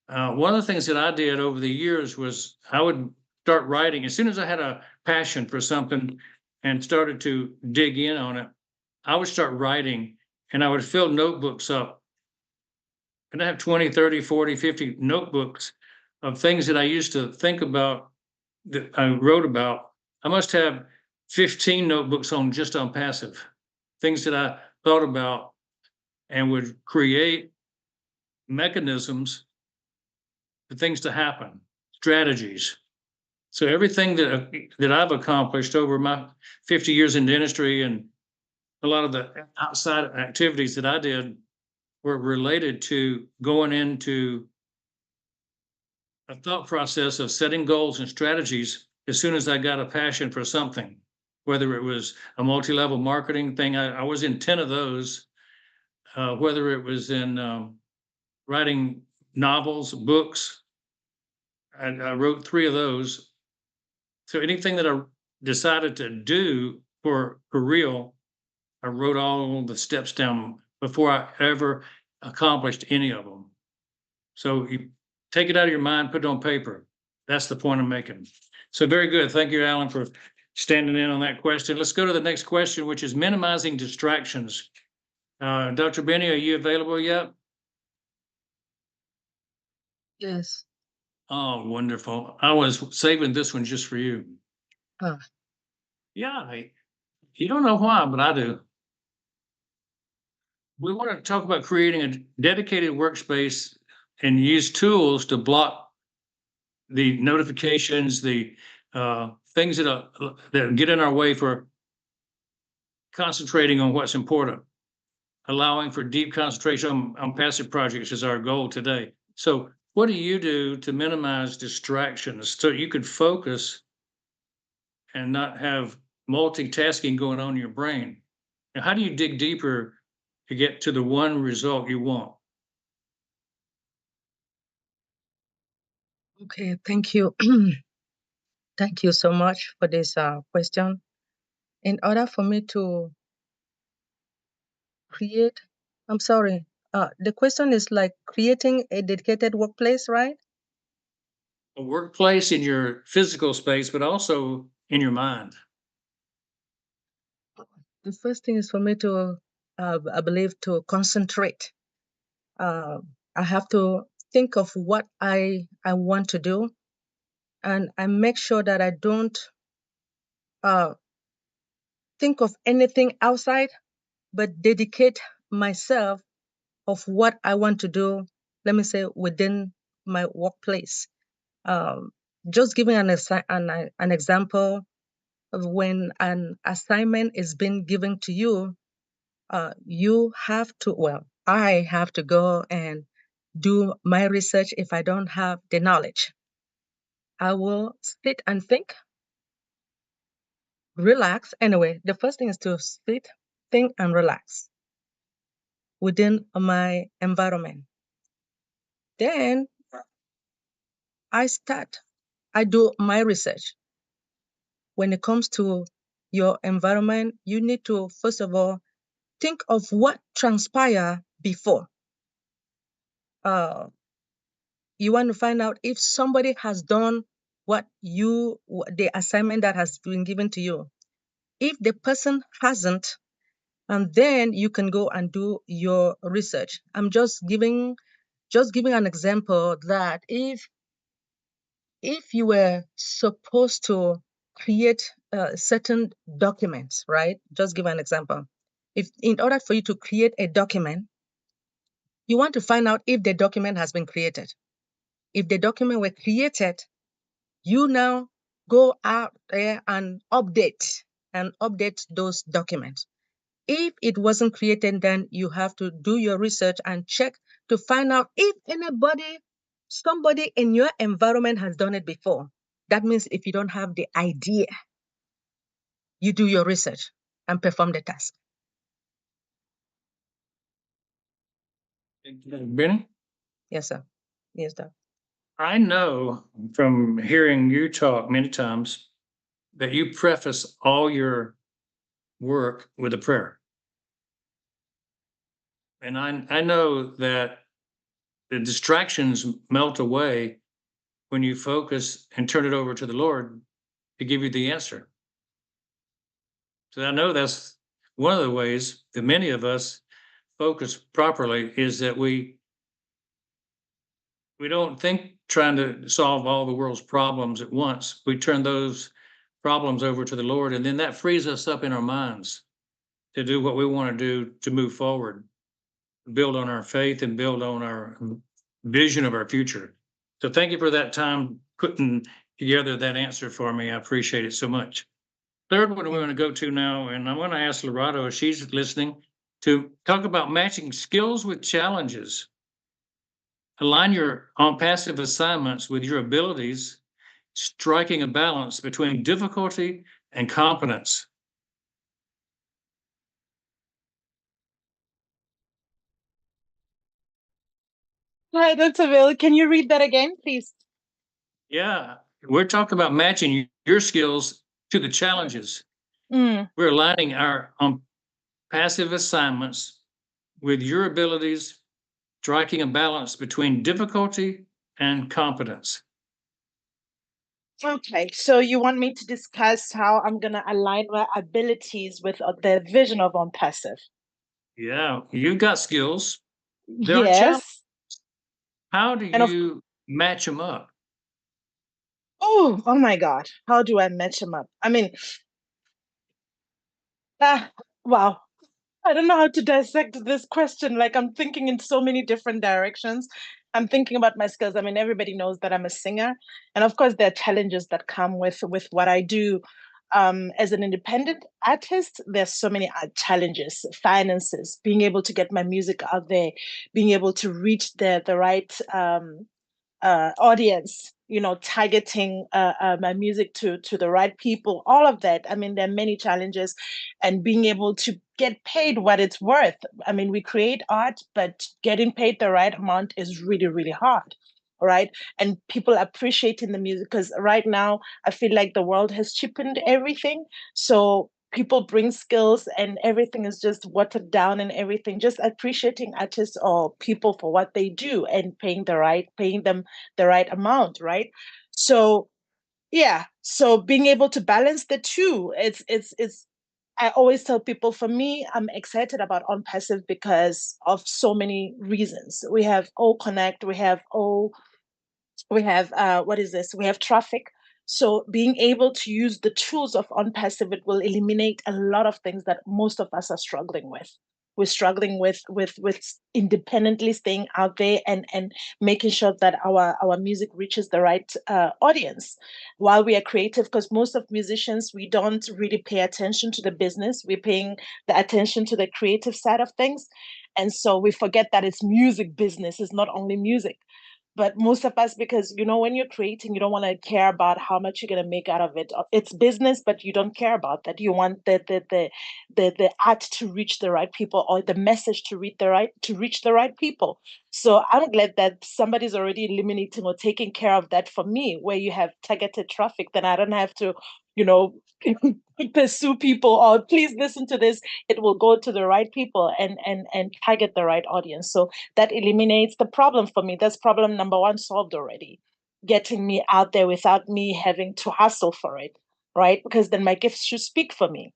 One of the things that I did over the years was I would start writing. As soon as I had a passion for something and started to dig in on it, I would start writing, and I would fill notebooks up. And I have 20, 30, 40, 50 notebooks of things that I used to think about, that I wrote about. I must have 15 notebooks on passive, things that I thought about, and would create mechanisms for things to happen, strategies. So everything that I've accomplished over my 50 years in dentistry and a lot of the outside activities that I did were related to going into a thought process of setting goals and strategies as soon as I got a passion for something, whether it was a multi-level marketing thing. I was in 10 of those, whether it was in writing novels, books. I wrote 3 of those. So anything that I decided to do for real, I wrote all the steps down before I ever accomplished any of them. So you take it out of your mind, put it on paper. That's the point I'm making. So very good. Thank you, Alan, for standing in on that question. Let's go to the next question, which is minimizing distractions. Dr. Benny, are you available yet? Yes. Oh, wonderful. I was saving this one just for you. Ah, Yeah, you don't know why, but I do. We want to talk about creating a dedicated workspace and use tools to block the notifications, the things that get in our way for concentrating on what's important, allowing for deep concentration on passive projects is our goal today. So what do you do to minimize distractions so you can focus and not have multitasking going on in your brain? Now, how do you dig deeper to get to the one result you want? okay, thank you. Thank you so much for this question. In order for me to create, I'm sorry, the question is like creating a dedicated workplace, right? A workplace in your physical space, but also in your mind. The first thing is for me to, I believe, to concentrate. I have to think of what I want to do, and I make sure that I don't think of anything outside, but dedicate myself of what I want to do, let me say, within my workplace. Just giving an example of when an assignment is being given to you, you have to, well, I have to go and do my research if I don't have the knowledge. I will sit and think, relax. Anyway, the first thing is to sit, think, and relax within my environment. Then I do my research. When it comes to your environment, you need to, first of all, think of what transpired before. You want to find out if somebody has done the assignment that has been given to you. If the person hasn't, and then you can go and do your research. I'm just giving an example that if you were supposed to create certain documents, right? Just give an example. If in order for you to create a document, you want to find out if the document has been created. If the document were created, you now go out there and update those documents. If it wasn't created, then you have to do your research and check to find out if somebody in your environment has done it before. That means if you don't have the idea, you do your research and perform the task. Benny? Yes, sir. Yes, sir. I know from hearing you talk many times that you preface all your work with a prayer. And I know that the distractions melt away when you focus and turn it over to the Lord to give you the answer. So I know that's one of the ways that many of us focus properly is that we don't think trying to solve all the world's problems at once. We turn those problems over to the Lord, and then that frees us up in our minds to do what we want to do to move forward, build on our faith and build on our vision of our future. So thank you for that time putting together that answer for me. I appreciate it so much. Third one we're going to go to now, and I'm going to ask Lerato if she's listening, to talk about matching skills with challenges. Align your on-passive assignments with your abilities, striking a balance between difficulty and competence. Hi, Dr. Bill. Can you read that again, please? Yeah, we're talking about matching your skills to the challenges. Mm. We're aligning our passive assignments with your abilities, striking a balance between difficulty and competence. Okay, so you want me to discuss how I'm going to align my abilities with the vision of on passive? Yeah, you've got skills. There are Yes. challenges. How do And you match them up? Oh my God. How do I match them up? I mean, wow. I don't know how to dissect this question. Like, I'm thinking in so many different directions. I'm thinking about my skills. I mean, everybody knows that I'm a singer. And of course, there are challenges that come with what I do. As an independent artist, there's so many challenges, finances, being able to get my music out there, being able to reach the right audience, targeting my music to the right people, all of that. I mean, there are many challenges, and being able to get paid what it's worth. I mean, we create art, but getting paid the right amount is really, really hard. Right. And people appreciating the music, because right now I feel like the world has cheapened everything. So people bring skills and everything is just watered down, and everything, just appreciating artists or people for what they do and paying them the right amount, right? So yeah, so being able to balance the two, it's I always tell people, for me, I'm excited about on passive because of so many reasons. We have O Connect, we have what is this? We have traffic. So being able to use the tools of on passive, it will eliminate a lot of things that most of us are struggling with. We're struggling with independently staying out there and making sure that our music reaches the right audience while we are creative, because most of musicians, we don't really pay attention to the business. We're paying the attention to the creative side of things, and so we forget that it's music business. It's not only music. But most of us, because when you're creating, you don't want to care about how much you're going to make out of it. It's business, but you don't care about that. You want the art to reach the right people, or the message to reach the right people. So I'm glad that somebody's already eliminating or taking care of that for me, where you have targeted traffic. Then I don't have to pursue people, or please listen to this. It will go to the right people and target the right audience. So that eliminates the problem for me. That's problem number one solved already, getting me out there without me having to hustle for it, right? Because then my gifts should speak for me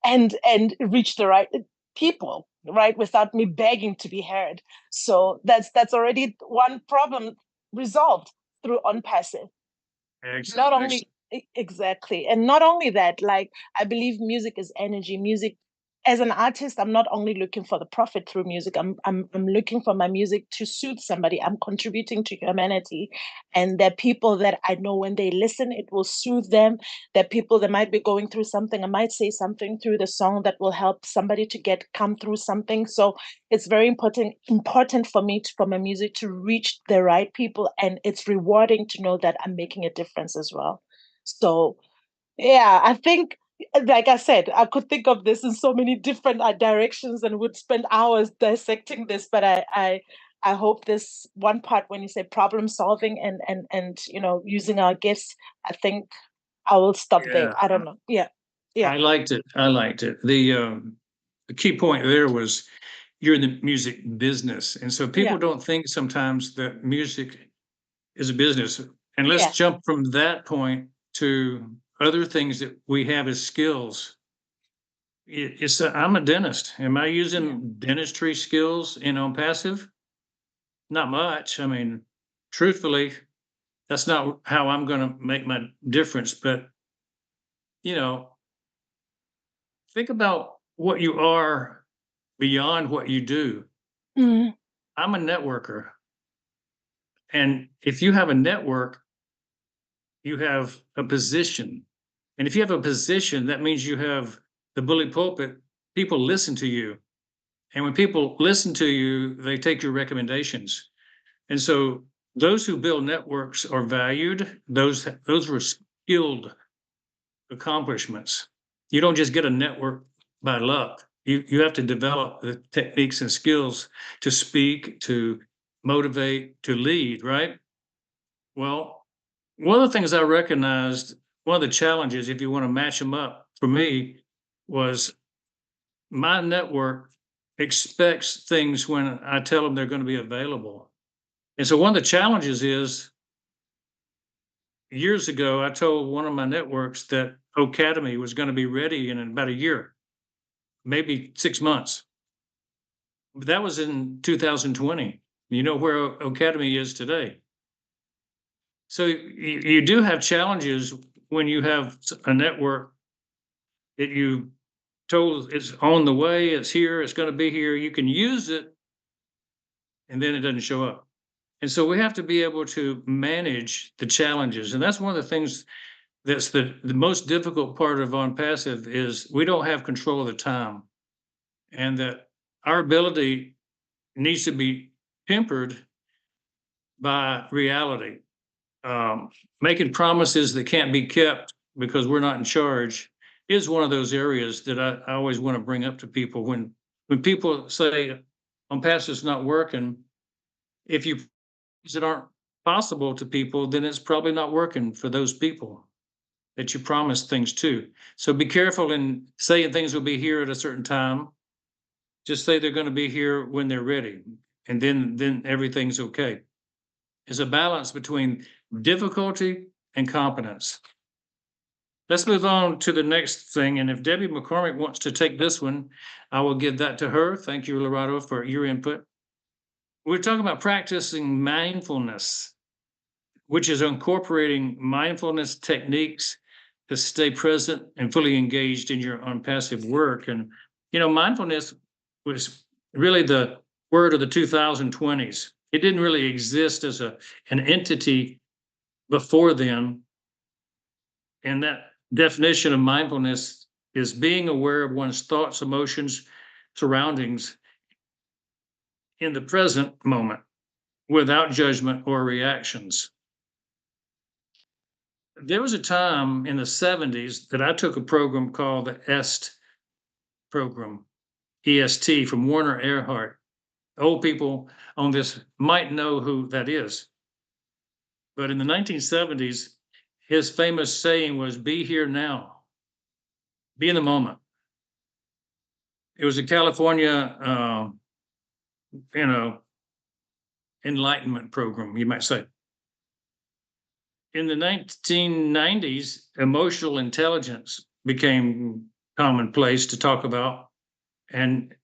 and reach the right people, right? Without me begging to be heard. So that's already one problem resolved through on passive. Excellent. Not only exactly, and not only that, like, I believe music is energy. Music, as an artist, I'm not only looking for the profit through music. I'm looking for my music to soothe somebody. I'm contributing to humanity, and there are people that I know, when they listen, it will soothe them. There are people that might be going through something. I might say something through the song that will help somebody to come through something. So it's very important for me for my music to reach the right people, and it's rewarding to know that I'm making a difference as well. So yeah, I think, like I said, I could think of this in so many different directions and would spend hours dissecting this. But I hope this one part, when you say problem solving and using our gifts, I think I will stop there. Yeah, I don't know. Yeah. I liked it. I liked it. The key point there was you're in the music business, and so people Yeah. don't think sometimes that music is a business. And let's Yeah. jump from that point to other things that we have as skills. I'm a dentist. Am I using dentistry skills on passive? Not much. I mean, truthfully, that's not how I'm going to make my difference. But you know, think about what you are beyond what you do. Mhm. I'm a networker. And if you have a network, you have a position. And if you have a position, that means you have the bully pulpit. People listen to you. And when people listen to you, they take your recommendations. And so those who build networks are valued. Those were skilled accomplishments. You don't just get a network by luck. You have to develop the techniques and skills to speak, to motivate, to lead, right? Well, one of the things I recognized, one of the challenges, if you want to match them up for me, was my network expects things when I tell them they're going to be available. And so one of the challenges is, years ago, I told one of my networks that Academy was going to be ready in about a year, maybe 6 months. But that was in 2020. You know where Academy is today. So you do have challenges when you have a network that you told it's on the way, it's here, it's going to be here. You can use it, and then it doesn't show up. And so we have to be able to manage the challenges. And that's one of the things that's the most difficult part of On Passive is we don't have control of the time. And that our ability needs to be tempered by reality. Making promises that can't be kept because we're not in charge is one of those areas that I always want to bring up to people. When people say On Passive's not working, if you that aren't possible to people, then it's probably not working for those people that you promised things to. So be careful in saying things will be here at a certain time. Just say they're going to be here when they're ready, and then everything's okay. There's a balance between difficulty and competence. Let's move on to the next thing. And if Debbie McCormick wants to take this one, I will give that to her. Thank you, Lerato, for your input. We're talking about practicing mindfulness, which is incorporating mindfulness techniques to stay present and fully engaged in your On Passive work. And, you know, mindfulness was really the word of the 2020s. It didn't really exist as an entity before then. And that definition of mindfulness is being aware of one's thoughts, emotions, surroundings in the present moment without judgment or reactions. There was a time in the 70s that I took a program called the EST program, EST, from Werner Erhard. Old people on this might know who that is. But in the 1970s, his famous saying was, "Be here now, be in the moment." It was a California, enlightenment program, you might say. In the 1990s, emotional intelligence became commonplace to talk about. And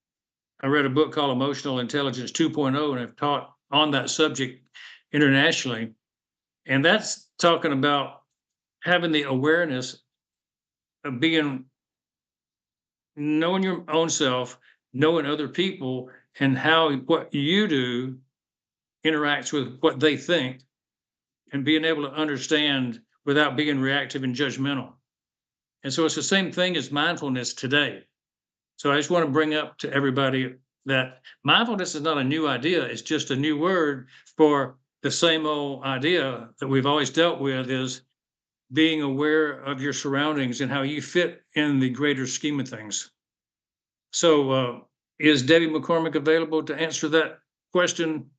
I read a book called Emotional Intelligence 2.0, and I've taught on that subject internationally. And that's talking about having the awareness of knowing your own self, knowing other people, and how what you do interacts with what they think, and being able to understand without being reactive and judgmental. And so it's the same thing as mindfulness today. So I just want to bring up to everybody that mindfulness is not a new idea. It's just a new word for the same old idea that we've always dealt with, is being aware of your surroundings and how you fit in the greater scheme of things. So is Debbie McCormick available to answer that question?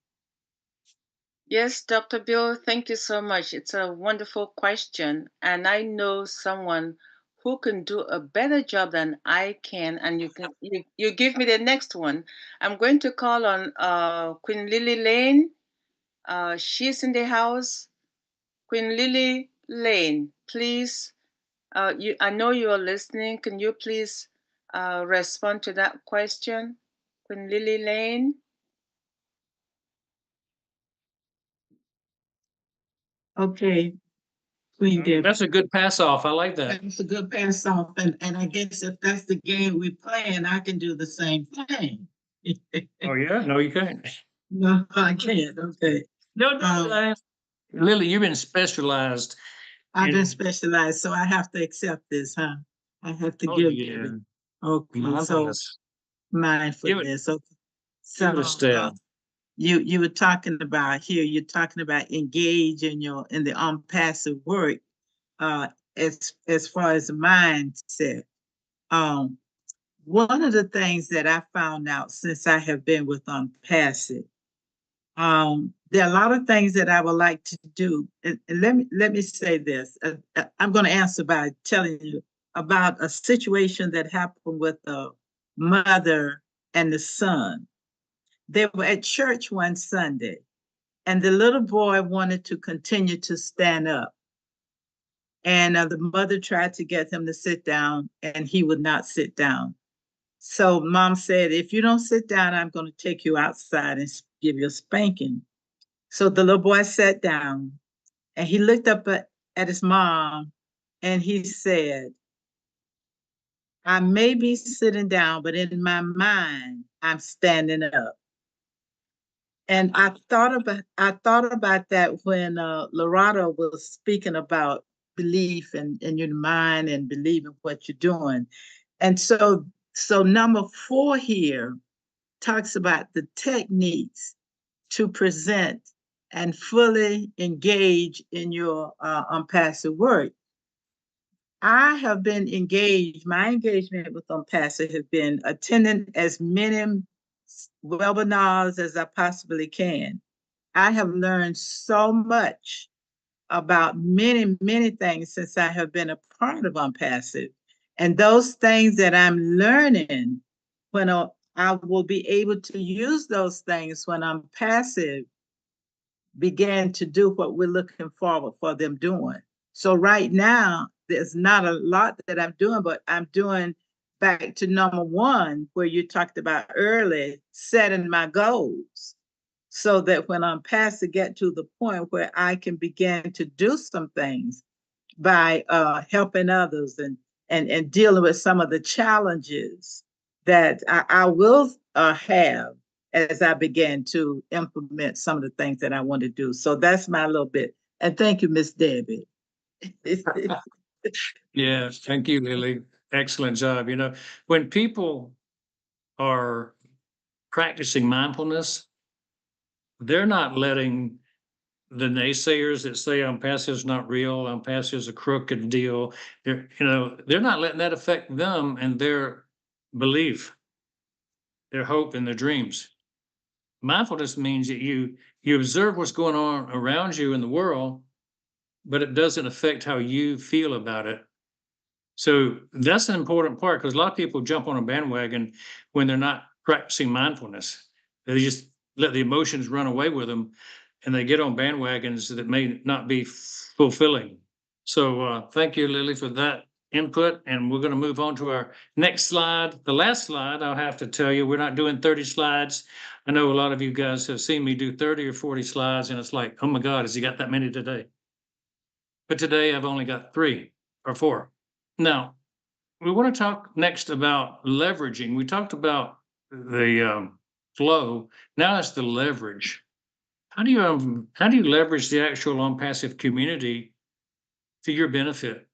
Yes, Dr. Bill, thank you so much. It's a wonderful question. And I know someone who can do a better job than I can. And you give me the next one. I'm going to call on Queen Lily Lane. She's in the house. Queen Lily Lane, please. I know you are listening. Can you please respond to that question? Queen Lily Lane. Okay, Queen Debbie. That's a good pass off. I like that. That's a good pass off. And I guess if that's the game we playing, I can do the same thing. Oh, yeah? No, you can't. No, I can't. Okay. No, Lily, you've been specialized. I've been specialized, so I have to accept this, huh? I have to give it. Okay, so mindfulness. Okay. You were talking about here. You're talking about engage in the unpassive work. As far as mindset. One of the things that I found out since I have been with Unpassive, there are a lot of things that I would like to do. And let me say this. I'm going to answer by telling you about a situation that happened with a mother and the son. They were at church one Sunday, and the little boy wanted to continue to stand up. And the mother tried to get him to sit down, and he would not sit down. So mom said, if you don't sit down, I'm going to take you outside and give you a spanking. So the little boy sat down, and he looked up at his mom, and he said, I may be sitting down, but in my mind, I'm standing up. And I thought about that when Lerato was speaking about belief and in your mind and believing what you're doing. And so number 4 here talks about the techniques to present and fully engage in your unpassive work. I have been engaged, my engagement with Unpassive has been attending as many webinars as I possibly can. I have learned so much about many, many things since I have been a part of Unpassive. And those things that I'm learning, when I will be able to use those things when Unpassive began to do what we're looking forward for them doing. So right now, there's not a lot that I'm doing, but I'm doing back to number 1, where you talked about early, setting my goals, so that when I'm past to get to the point where I can begin to do some things by helping others and dealing with some of the challenges that I will have as I began to implement some of the things that I want to do. So that's my little bit. And thank you, Miss Debbie. Yeah, thank you, Lily. Excellent job. You know, when people are practicing mindfulness, they're not letting the naysayers that say Unpassive is not real, Unpassive is a crooked deal. They're not letting that affect them and their belief, their hope, and their dreams. Mindfulness means that you observe what's going on around you in the world, but it doesn't affect how you feel about it. So that's an important part, because a lot of people jump on a bandwagon when they're not practicing mindfulness. They just let the emotions run away with them, and they get on bandwagons that may not be fulfilling. So thank you, Lily, for that input. And we're going to move on to our next slide. The last slide, I'll have to tell you, we're not doing 30 slides. I know a lot of you guys have seen me do 30 or 40 slides, and it's like, oh my God, has he got that many today? But today I've only got 3 or 4. Now, we want to talk next about leveraging. We talked about the flow. Now it's the leverage. How do you leverage the actual Unpassive community to your benefit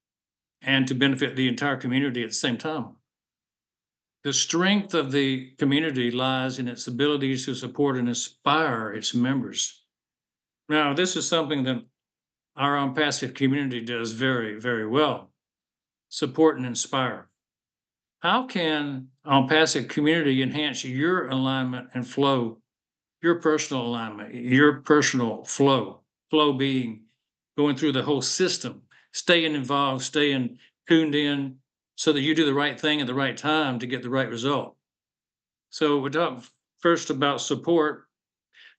and to benefit the entire community at the same time? The strength of the community lies in its ability to support and inspire its members. Now, this is something that our Unpassive community does very, very well. Support and inspire. How can Unpassive community enhance your alignment and flow, your personal alignment, your personal flow? Flow being going through the whole system, staying involved, staying tuned in, so that you do the right thing at the right time to get the right result. So we're talking first about support,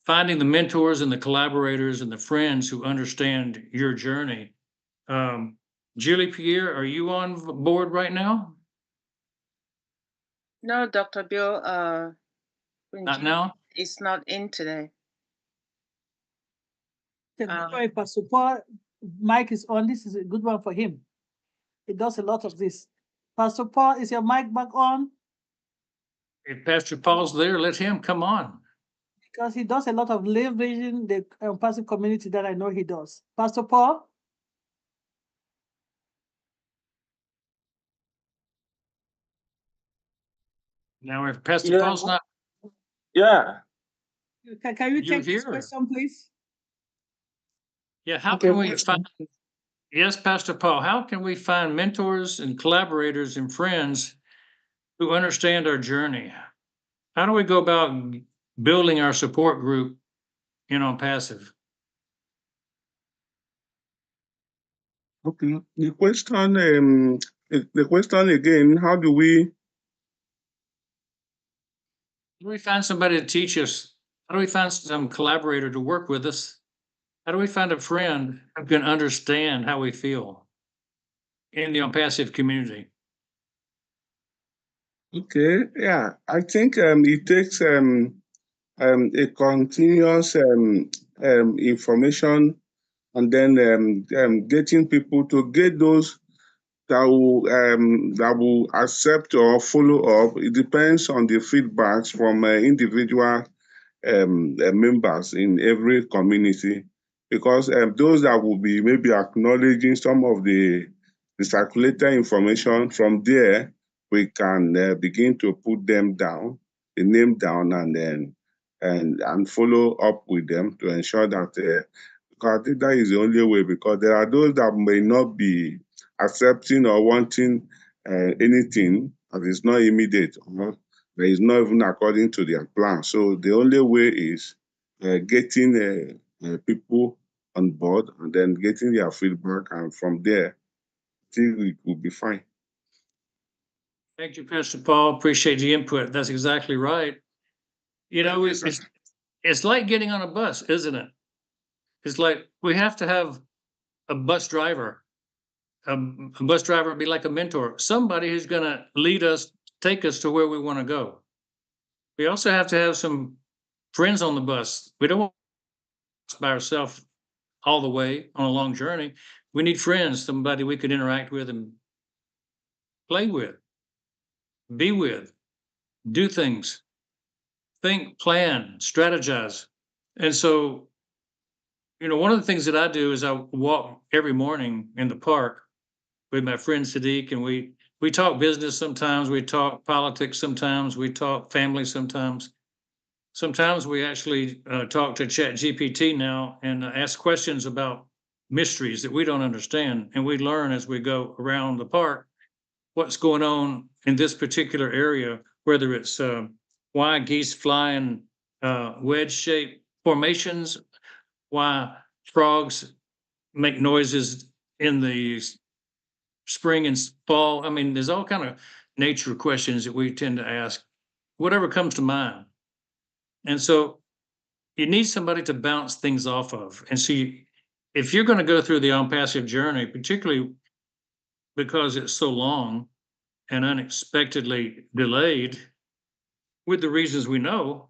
finding the mentors and the collaborators and the friends who understand your journey. Julie, Pierre, are you on board right now? No, Dr. Bill, Not now? It's not in today. If Pastor Paul mic is on, this is a good one for him. He does a lot of this. Pastor Paul, is your mic back on? If Pastor Paul's there, let him come on. because he does a lot of leveraging the passive community that I know he does. Pastor Paul? Now, if Pastor Paul's not, Yeah. Can you You're take this here. question, please? yeah, how Okay, can we please. find, yes, Pastor Paul, how can we find mentors and collaborators and friends who understand our journey? How do we go about building our support group on passive? Okay. The question again, how do we? How do we find somebody to teach us? How do we find some collaborator to work with us? How do we find a friend who can understand how we feel in the passive community? Okay, yeah, I think it takes a continuous information, and then getting people to get those that will accept or follow up. It depends on the feedbacks from individual members in every community, because those that will be maybe acknowledging some of the circulator information from there, we can begin to put them down, the name down, and then and follow up with them to ensure that because I think that is the only way, because there are those that may not be accepting or wanting anything that is not immediate, or that is not even according to their plan. So the only way is getting people on board and then getting their feedback, and from there, I think it will be fine. Thank you, Pastor Paul. Appreciate the input. That's exactly right. It's like getting on a bus, isn't it? It's like we have to have a bus driver. A bus driver would be like a mentor, somebody who's going to lead us, take us to where we want to go. We also have to have some friends on the bus. We don't want to by ourselves all the way on a long journey. We need friends, somebody we could interact with and play with, be with, do things, think, plan, strategize. And so, one of the things that I do is I walk every morning in the park with my friend Sadiq, and we talk business sometimes, we talk politics sometimes, we talk family sometimes. Sometimes we actually talk to ChatGPT now and ask questions about mysteries that we don't understand, and we learn as we go around the park what's going on in this particular area, whether it's why geese fly in wedge-shaped formations, why frogs make noises in the spring and fall. I mean, there's all kind of nature questions that we tend to ask, whatever comes to mind. And so you need somebody to bounce things off of. And see, if you're going to go through the on-passive journey, particularly because it's so long and unexpectedly delayed, with the reasons we know,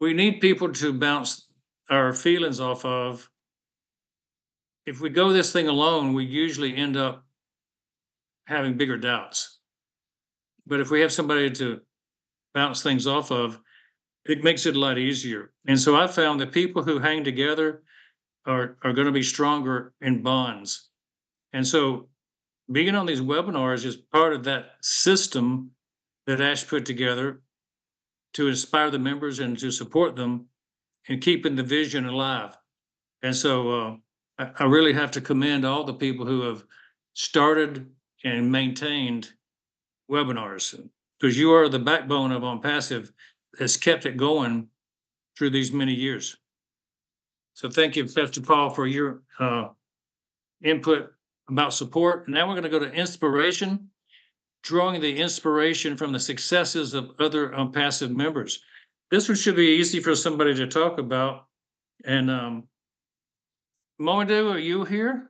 we need people to bounce our feelings off of. If we go this thing alone, we usually end up having bigger doubts. But if we have somebody to bounce things off of, it makes it a lot easier. And so I found that people who hang together are going to be stronger in bonds. And so being on these webinars is part of that system that Ash put together to inspire the members and to support them and keeping the vision alive. And so I really have to commend all the people who have started and maintained webinars, because you are the backbone of On Passive that's kept it going through these many years. So thank you, Pastor Paul, for your input about support. Now we're going to go to inspiration, drawing the inspiration from the successes of other passive members. This one should be easy for somebody to talk about. And Momadou, are you here?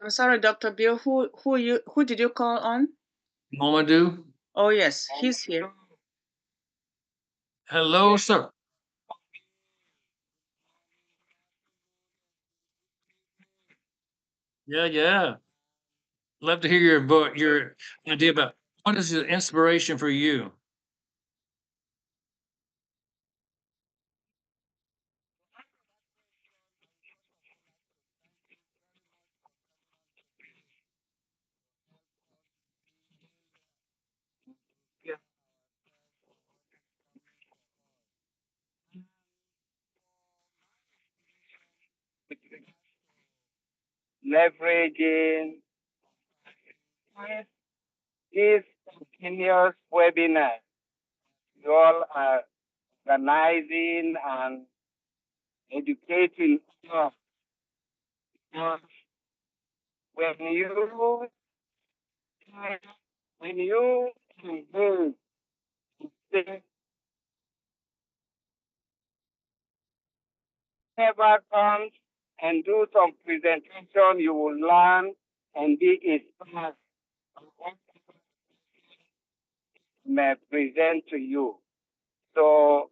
I'm sorry, Dr. Bill, who did you call on? Momadou? Oh, yes, he's here. Hello, sir. Yeah. Love to hear your idea about What is the inspiration for you? Leveraging this continuous webinar. You all are organizing and educating us. Because when you engage, never comes and do some presentation, you will learn and be inspired. May present to you. So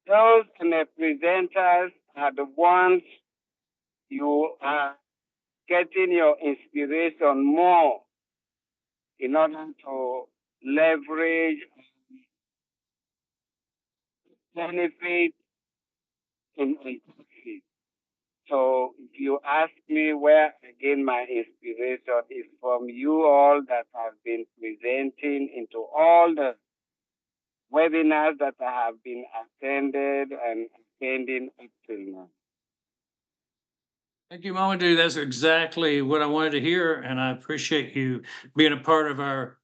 those presenters are the ones you are getting your inspiration more in order to leverage benefit in country. So if you ask me where I gain my inspiration, is from you all that have been presenting into all the webinars that I have been attended and attending up till now. Thank you, Mamadou. That's exactly what I wanted to hear, and I appreciate you being a part of our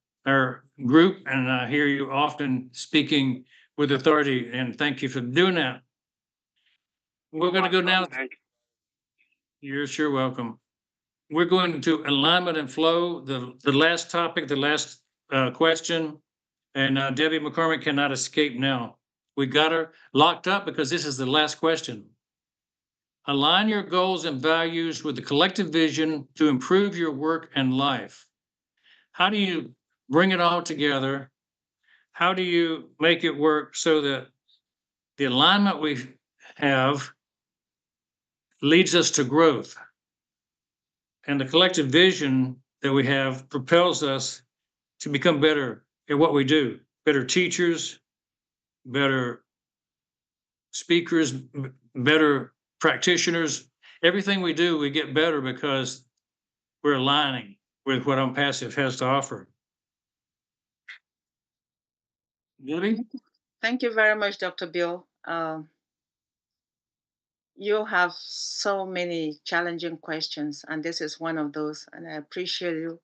group, and I hear you often speaking with authority, and thank you for doing that. We're going to go now. You're sure welcome. We're going to alignment and flow, the last topic, the last question, and Debbie McCormick cannot escape now. We got her locked up because this is the last question. Align your goals and values with the collective vision to improve your work and life. How do you bring it all together? How do you make it work so that the alignment we have leads us to growth? And the collective vision that we have propels us to become better at what we do, better teachers, better speakers, better practitioners. Everything we do, we get better because we're aligning with what OnPassive has to offer. Debbie? Thank you very much, Dr. Bill. You have so many challenging questions, and this is one of those, and I appreciate you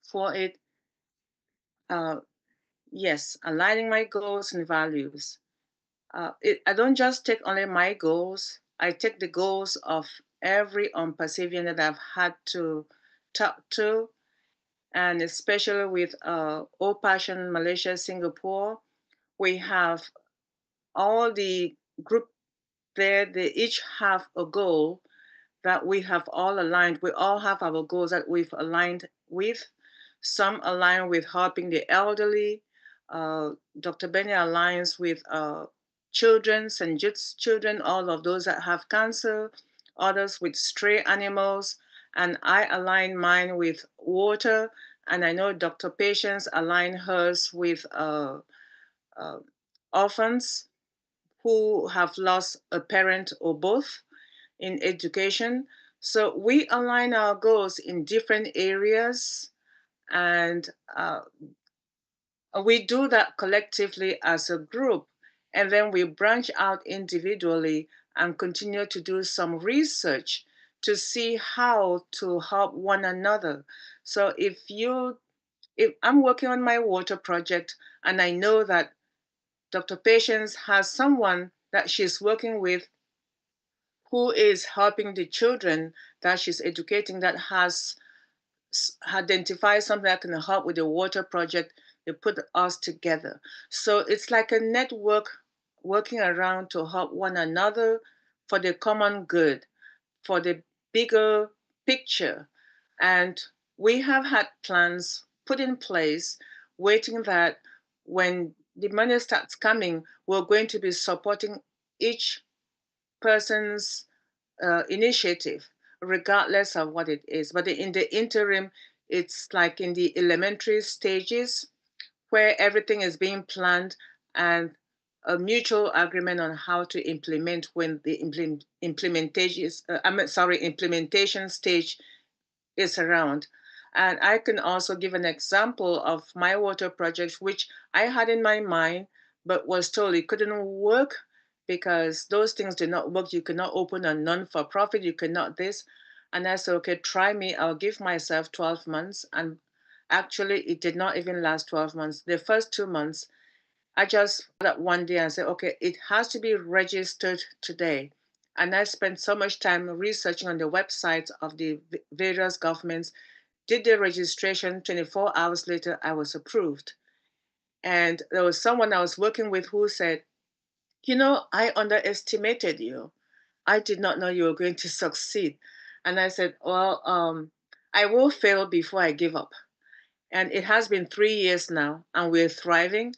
for it. Yes, aligning my goals and values. I don't just take only my goals, I take the goals of every OnPassivian that I've had to talk to, and especially with Passion Malaysia, Singapore. We have all the group there, they each have a goal that we have all aligned. We all have our goals that we've aligned with. Some align with helping the elderly. Dr. Benny aligns with children, St. Jude's children, all of those that have cancer, others with stray animals, and I align mine with water, and I know Dr. Patience align hers with orphans who have lost a parent or both in education. So we align our goals in different areas, and we do that collectively as a group. And then we branch out individually and continue to do some research to see how to help one another. So if I'm working on my water project and I know that Dr. Patience has someone that she's working with who is helping the children that she's educating that has identified something that can help with the water project, they put us together. So it's like a network working around to help one another for the common good, for the bigger picture. And we have had plans put in place, waiting that when the money starts coming, we're going to be supporting each person's initiative, regardless of what it is. But in the interim, It's like in the elementary stages where everything is being planned and a mutual agreement on how to implement when the implementation stage is around. And I can also give an example of my water project, which I had in my mind, but was told it couldn't work because those things did not work. You cannot open a non-for-profit, you cannot this. And I said, okay, try me. I'll give myself 12 months. And actually, it did not even last 12 months. The first 2 months, I just that one day and said, okay, it has to be registered today. And I spent so much time researching on the websites of the various governments, did the registration. 24 hours later, I was approved. And there was someone I was working with who said, I underestimated you. I did not know you were going to succeed. And I said, well, I will fail before I give up. And it has been 3 years now, and we're thriving.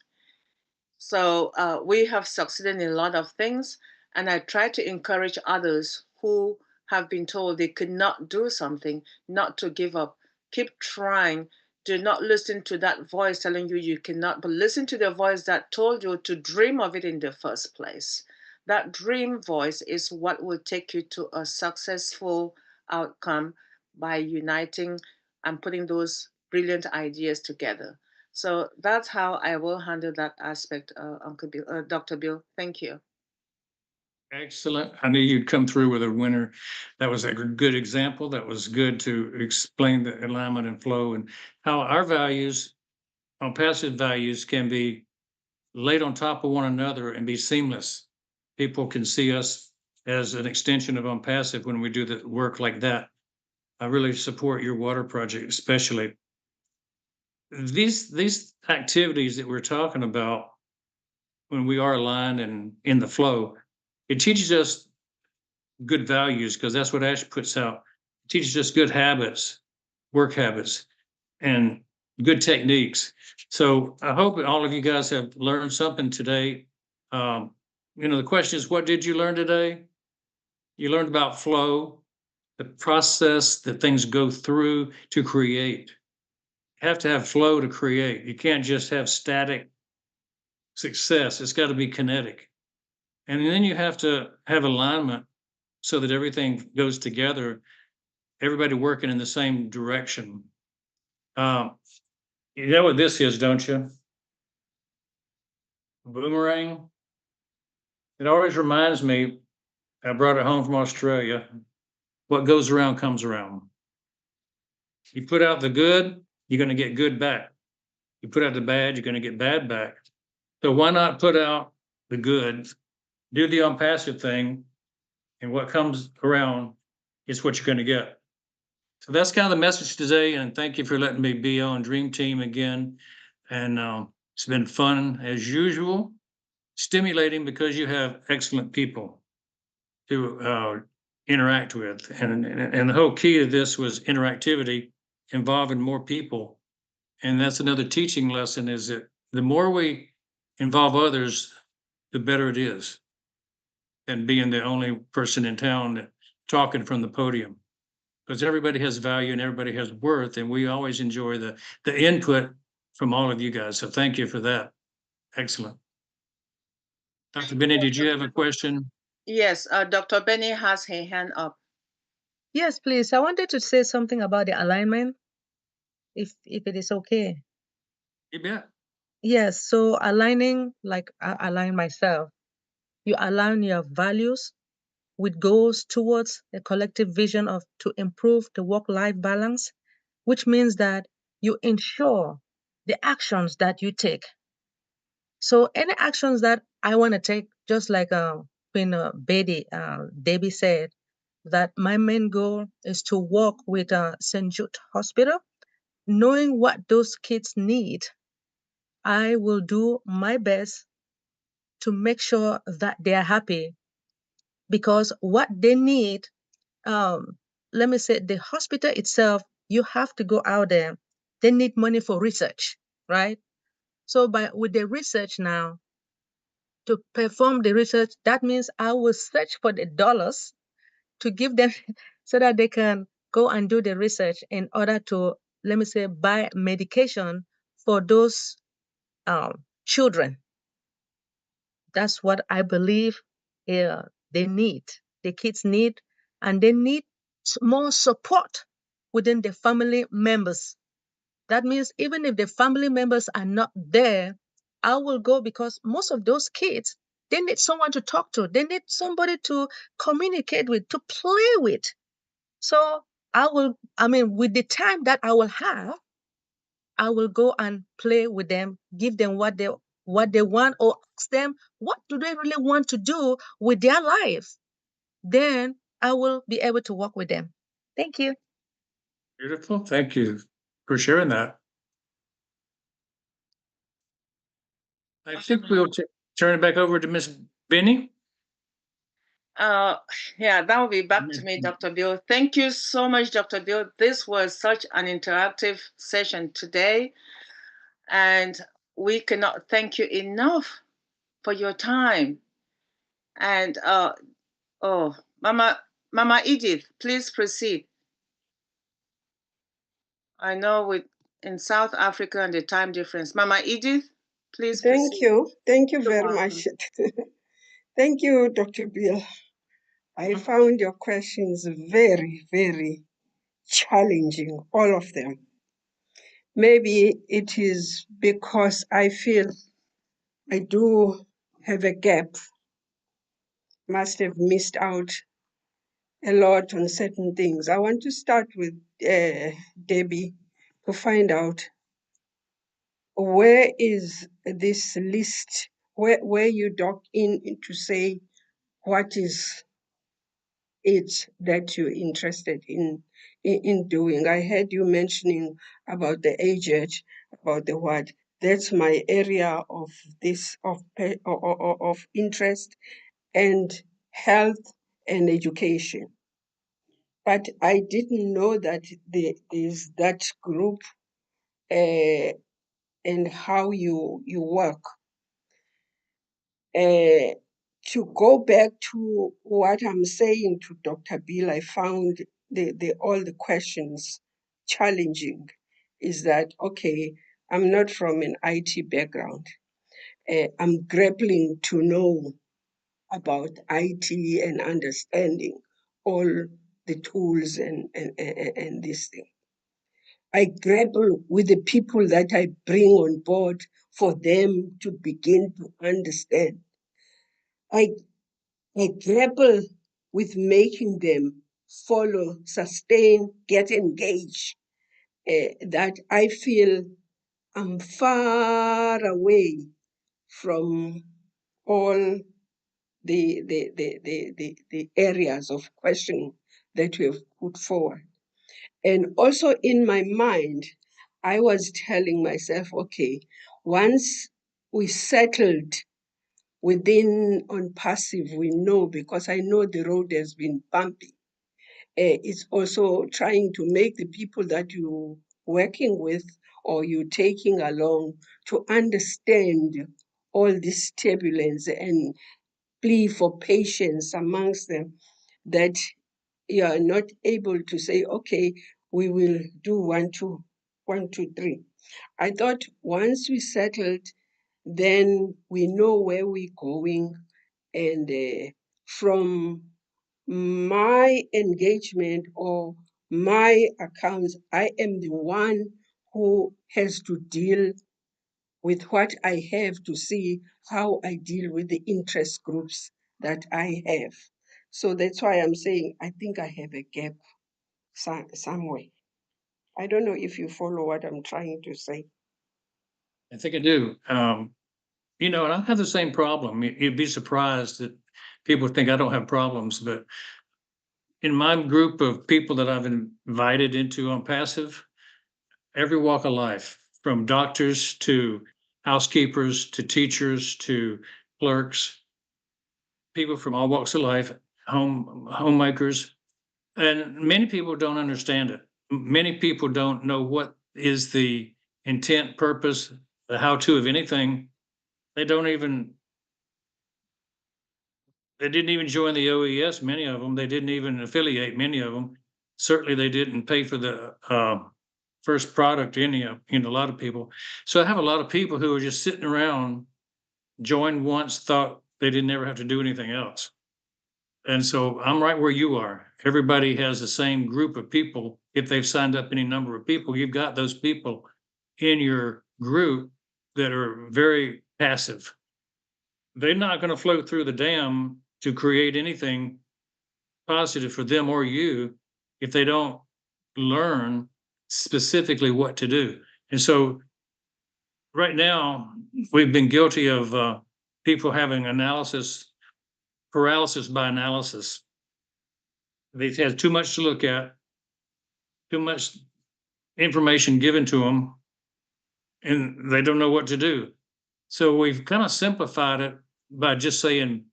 So we have succeeded in a lot of things. And I try to encourage others who have been told they could not do something, not to give up. Keep trying. Do not listen to that voice telling you you cannot, but listen to the voice that told you to dream of it in the first place. That dream voice is what will take you to a successful outcome by uniting and putting those brilliant ideas together. So that's how I will handle that aspect, Uncle Bill, Dr. Bill. Thank you. Excellent. I knew you'd come through with a winner. That was a good example. That was good to explain the alignment and flow and how our values, passive values, can be laid on top of one another and be seamless. People can see us as an extension of passive when we do the work like that. I really support your water project, especially. These activities that we're talking about when we are aligned and in the flow, it teaches us good values because that's what Ash puts out. It teaches us good habits, work habits, and good techniques. So I hope all of you guys have learned something today. The question is, what did you learn today? You learned about flow, the process that things go through to create. You have to have flow to create. You can't just have static success. It's got to be kinetic. And then you have to have alignment so that everything goes together, everybody working in the same direction. You know what this is, don't you? Boomerang. It always reminds me, I brought it home from Australia, what goes around comes around. You put out the good, you're going to get good back. You put out the bad, you're going to get bad back. So why not put out the good, do the unpassive thing, and what comes around is what you're going to get. So that's kind of the message today, and thank you for letting me be on Dream Team again. And it's been fun as usual, stimulating because you have excellent people to interact with. And the whole key to this was interactivity, involving more people. And that's another teaching lesson, is that the more we involve others, the better it is than being the only person in town talking from the podium. Because everybody has value and everybody has worth, and we always enjoy the input from all of you guys. So thank you for that. Excellent. Dr. Benny, did you have a question? Yes, Dr. Benny has her hand up. Yes, please. I wanted to say something about the alignment, if it is okay. You bet. Yes, so aligning, like I align myself. You align your values with goals towards a collective vision to improve the work-life balance, which means that you ensure the actions that you take. So any actions that I want to take, just like Queen Debbie said, that my main goal is to work with St. Jude Hospital, knowing what those kids need. I will do my best to make sure that they are happy, because what they need, let me say, the hospital itself, you have to go out there. They need money for research, right? So with the research now, to perform the research, that means I will search for the dollars to give them so that they can go and do the research in order to let me say, buy medication for those children. That's what I believe they need, the kids need, and they need more support within the family members. That means even if the family members are not there, I will go, because most of those kids, they need someone to talk to. They need somebody to communicate with, to play with. So with the time that I will have, I will go and play with them, give them what they want, or ask them what do they really want to do with their lives. Then I will be able to work with them. Thank you. Beautiful. Thank you for sharing that. I think we'll turn it back over to Miss Benny. Yeah, that will be back to me, Dr. Bill. Thank you so much, Dr. Bill. This was such an interactive session today, and we cannot thank you enough for your time. And Mama Edith, please proceed. I know in South Africa and the time difference. Mama Edith, please Thank proceed. you. Thank you You're very welcome. much. Thank you, Dr. Bill. I found your questions very, very challenging, all of them. Maybe it is because I feel I do have a gap, must have missed out a lot on certain things. I want to start with Debbie to find out where is this list, where you dock in to say what is it that you're interested in doing. I heard you mentioning about the aged, about the what. That's my area of interest, and health and education. But I didn't know that there is that group and how you work. To go back to what I'm saying to Dr. Bill, I found all the questions challenging. Is that, okay, I'm not from an IT background. I'm grappling to know about IT and understanding all the tools and this thing. I grapple with the people that I bring on board for them to begin to understand. I grapple with making them follow, sustain, get engaged. That I feel I'm far away from all the areas of questioning that we have put forward. And also in my mind, I was telling myself, okay, once we settled within on passive, we know, because I know the road has been bumpy. It's also trying to make the people that you're working with or you're taking along to understand all this turbulence and plea for patience amongst them, that you are not able to say, okay, we will do 1, 2, 1, 2, 3. I thought once we settled, then we know where we're going. And from my engagement or my accounts, I am the one who has to deal with what I have to see how I deal with the interest groups that I have. So that's why I'm saying I think I have a gap somewhere. I don't know if you follow what I'm trying to say. I think I do. And I have the same problem. You'd be surprised that people think I don't have problems, but in my group of people that I've invited into on passive, every walk of life, from doctors to housekeepers to teachers to clerks, people from all walks of life, homemakers, and many people don't understand it. Many people don't know what is the intent, purpose, the how-to of anything. They didn't even join the OES, many of them. They didn't even affiliate, many of them. Certainly they didn't pay for the first product in a lot of people. So I have a lot of people who are just sitting around, joined once, thought they didn't ever have to do anything else. And so I'm right where you are. Everybody has the same group of people. If they've signed up any number of people, you've got those people in your group that are very passive. They're not going to float through the dam to create anything positive for them or you if they don't learn specifically what to do. And so right now, we've been guilty of people having paralysis by analysis. They've had too much to look at, too much information given to them, and they don't know what to do. So we've kind of simplified it by just saying,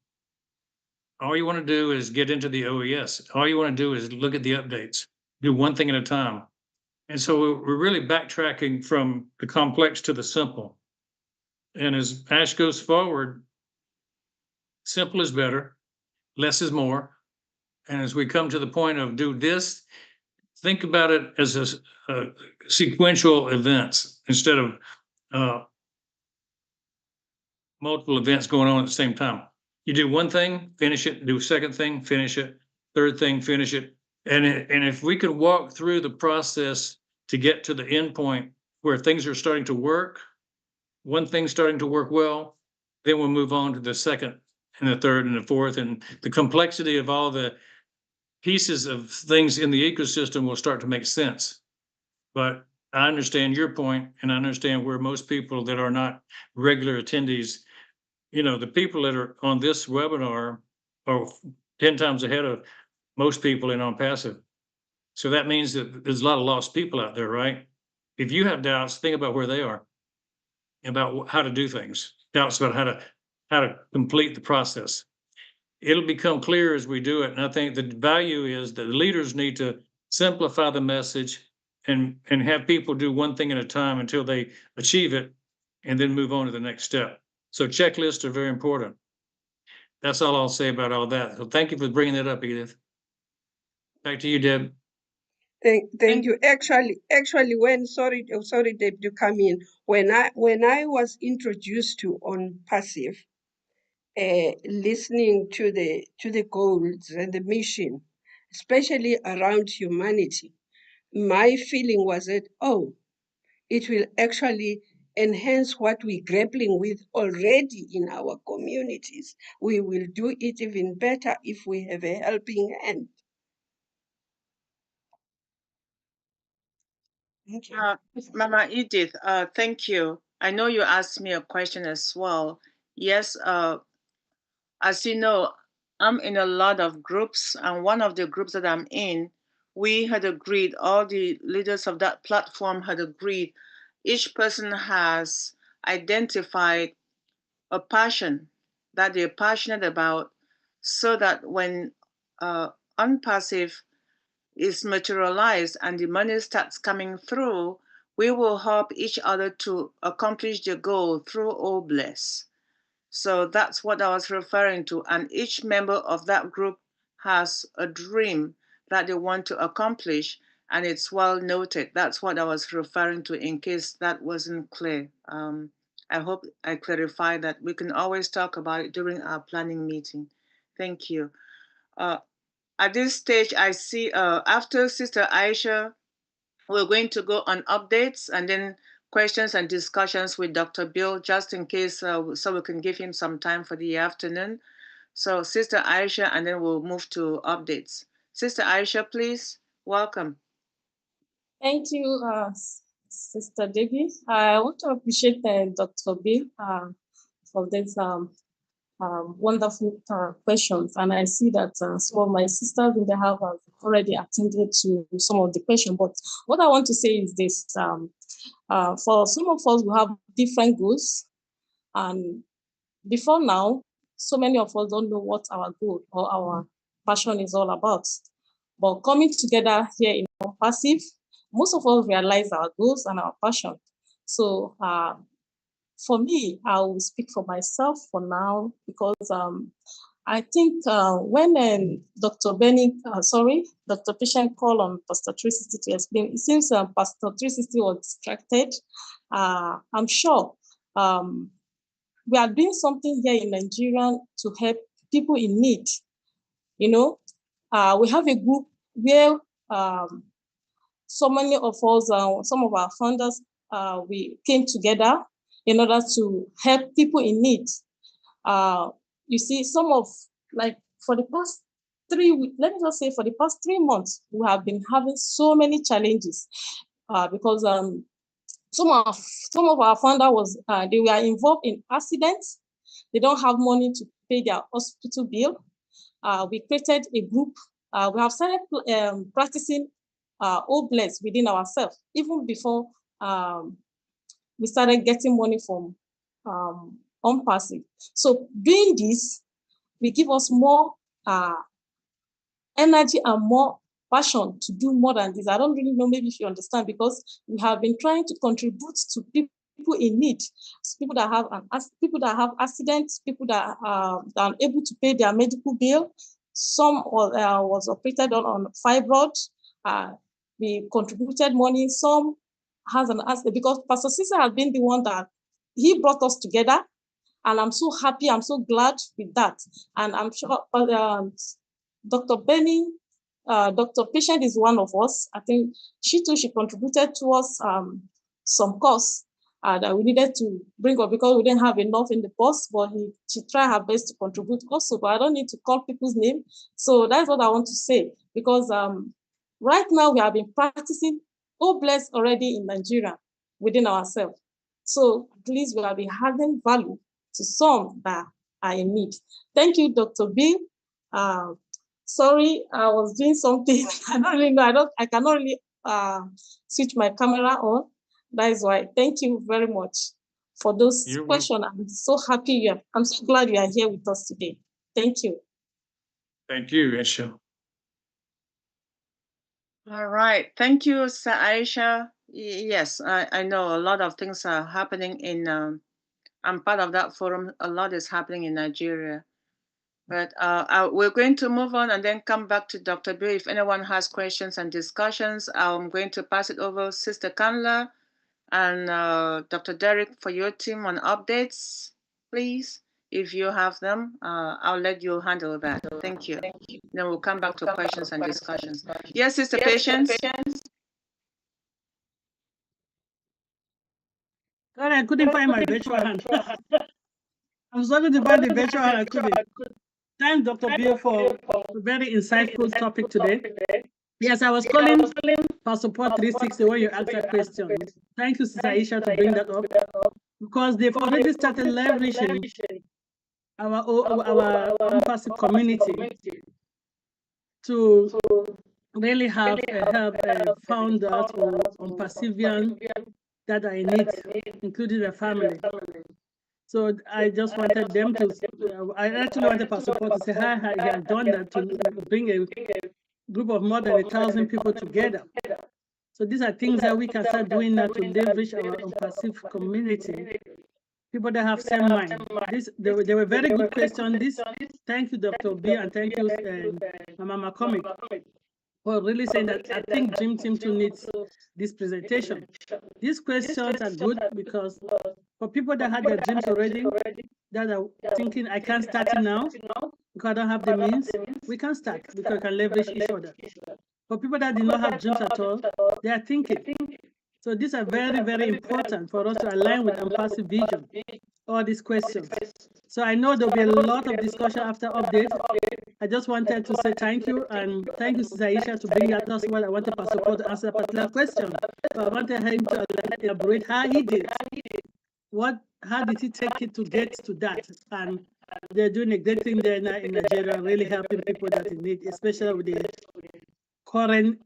all you want to do is get into the OES. All you want to do is look at the updates, do one thing at a time. And so we're really backtracking from the complex to the simple. And as Ash goes forward, simple is better, less is more. And as we come to the point of do this, think about it as a sequential events instead of multiple events going on at the same time. You do one thing, finish it, do a second thing, finish it, third thing, finish it. And if we could walk through the process to get to the end point where things are starting to work, one thing's starting to work well, then we'll move on to the second and the third and the fourth, and the complexity of all the pieces of things in the ecosystem will start to make sense. But I understand your point, and I understand where most people that are not regular attendees, the people that are on this webinar are 10 times ahead of most people in on passive. So that means that there's a lot of lost people out there, right? If you have doubts, think about where they are, about how to do things, doubts about how to complete the process. It'll become clear as we do it. And I think the value is that the leaders need to simplify the message and have people do one thing at a time until they achieve it and then move on to the next step. So checklists are very important. That's all I'll say about all that. So thank you for bringing that up, Edith. Back to you, Deb. Thank you. Actually, sorry, Deb, to come in. When I was introduced to on passive, listening to the goals and the mission, especially around humanity, my feeling was that it will actually enhance what we're grappling with already in our communities. We will do it even better if we have a helping hand. Thank you. Mama Edith, thank you. I know you asked me a question as well. Yes, as you know, I'm in a lot of groups, and one of the groups that I'm in, we had agreed, all the leaders of that platform had agreed, each person has identified a passion that they're passionate about, so that when unpassive is materialized and the money starts coming through, we will help each other to accomplish the goal through OBLESS. So that's what I was referring to. And each member of that group has a dream that they want to accomplish, and it's well noted. That's what I was referring to, in case that wasn't clear. I hope I clarified that. We can always talk about it during our planning meeting. Thank you. At this stage, I see after Sister Aisha, we're going to go on updates and then questions and discussions with Dr. Bill, just in case, so we can give him some time for the afternoon. So Sister Aisha, and then we'll move to updates. Sister Aisha, please, welcome. Thank you, Sister Debbie. I want to appreciate Dr. Bill for this wonderful questions. And I see that some of my sisters in the house have already attended to some of the questions. But what I want to say is this, for some of us, we have different goals. And before now, so many of us don't know what our goal or our passion is all about. But coming together here in Passive, most of us realize our goals and our passion. So for me, I will speak for myself for now, because I think when Dr. Patient called on Pastor 360 to explain, it seems Pastor 360 was distracted. I'm sure we are doing something here in Nigeria to help people in need. You know, we have a group where so many of us, some of our founders, we came together in order to help people in need. You see, for the past 3 weeks, let me just say for the past 3 months, we have been having so many challenges because some of our founders they were involved in accidents. They don't have money to pay their hospital bill. We created a group. We have started practicing oblets within ourselves, even before we started getting money from Unpassive. So doing this will give us more energy and more passion to do more than this. I don't really know, maybe if you understand, because we have been trying to contribute to people in need, people that have accidents, people that are unable to pay their medical bill. Some was operated on fibroid. We contributed money. Some has an accident because Pastor Cesar has been the one that he brought us together. And I'm so happy, I'm so glad with that. And I'm sure Dr. Benny, Dr. Patient is one of us. I think she contributed towards some costs that we needed to bring up because we didn't have enough in the bus, but she tried her best to contribute also, but I don't need to call people's name. So that's what I want to say, because right now we have been practicing Obless already in Nigeria within ourselves. So at least we have been having value to some that are in need. Thank you, Dr. B. Sorry, I was doing something. I don't really know. I cannot really switch my camera on. That is why. Thank you very much for those questions. I'm so happy I'm so glad you are here with us today. Thank you. Thank you, Aisha. All right. Thank you, Sir Aisha. Yes, I know a lot of things are happening in I'm part of that forum. A lot is happening in Nigeria. But we're going to move on and then come back to Dr. B. If anyone has questions and discussions, I'm going to pass it over to Sister Kanla and Dr. Derek for your team on updates, please. If you have them, I'll let you handle that. Thank you. Then we'll come back to questions and discussions. Yes, Sister Patience. Sorry, I couldn't find my virtual hand. I'm sorry to find the virtual hand. I couldn't. Thanks, Dr. Bill, for a very insightful topic today. Yes, I was calling for support 360 when you asked that question. Thank you, Sister Aisha, to bring that up, because they've already started leveraging our Unpassive community to really help founders or Unpassivian that are in need, including their family. So I just wanted them to, I actually wanted Pastor Paul to say, hi, he has done that to bring a group of more than 1,000 people together. So these are things that we can start doing now to leverage our Unpassive community. People that have same mind. They were very good questions. Thank you, Dr. B, and thank you, Mama McCormick, for really saying that. I think Dream Team 2 needs this presentation. These questions are good because for people that had their dreams already, that are thinking, I can't start it now because I don't have the means, we can start because we can leverage each other. For people that did not have dreams at all, they are thinking. So these are very, very important for us to align with Unpassive vision, all these questions. So I know there'll be a lot of discussion after update. I just wanted to say thank you, and thank you, Sister Aisha, to bring out us what I wanted Pastor Paul to answer a particular question. So I wanted him to elaborate how he did. How did he take it to get to that? And they're doing a great thing there now in Nigeria, really helping people that in need, especially with the current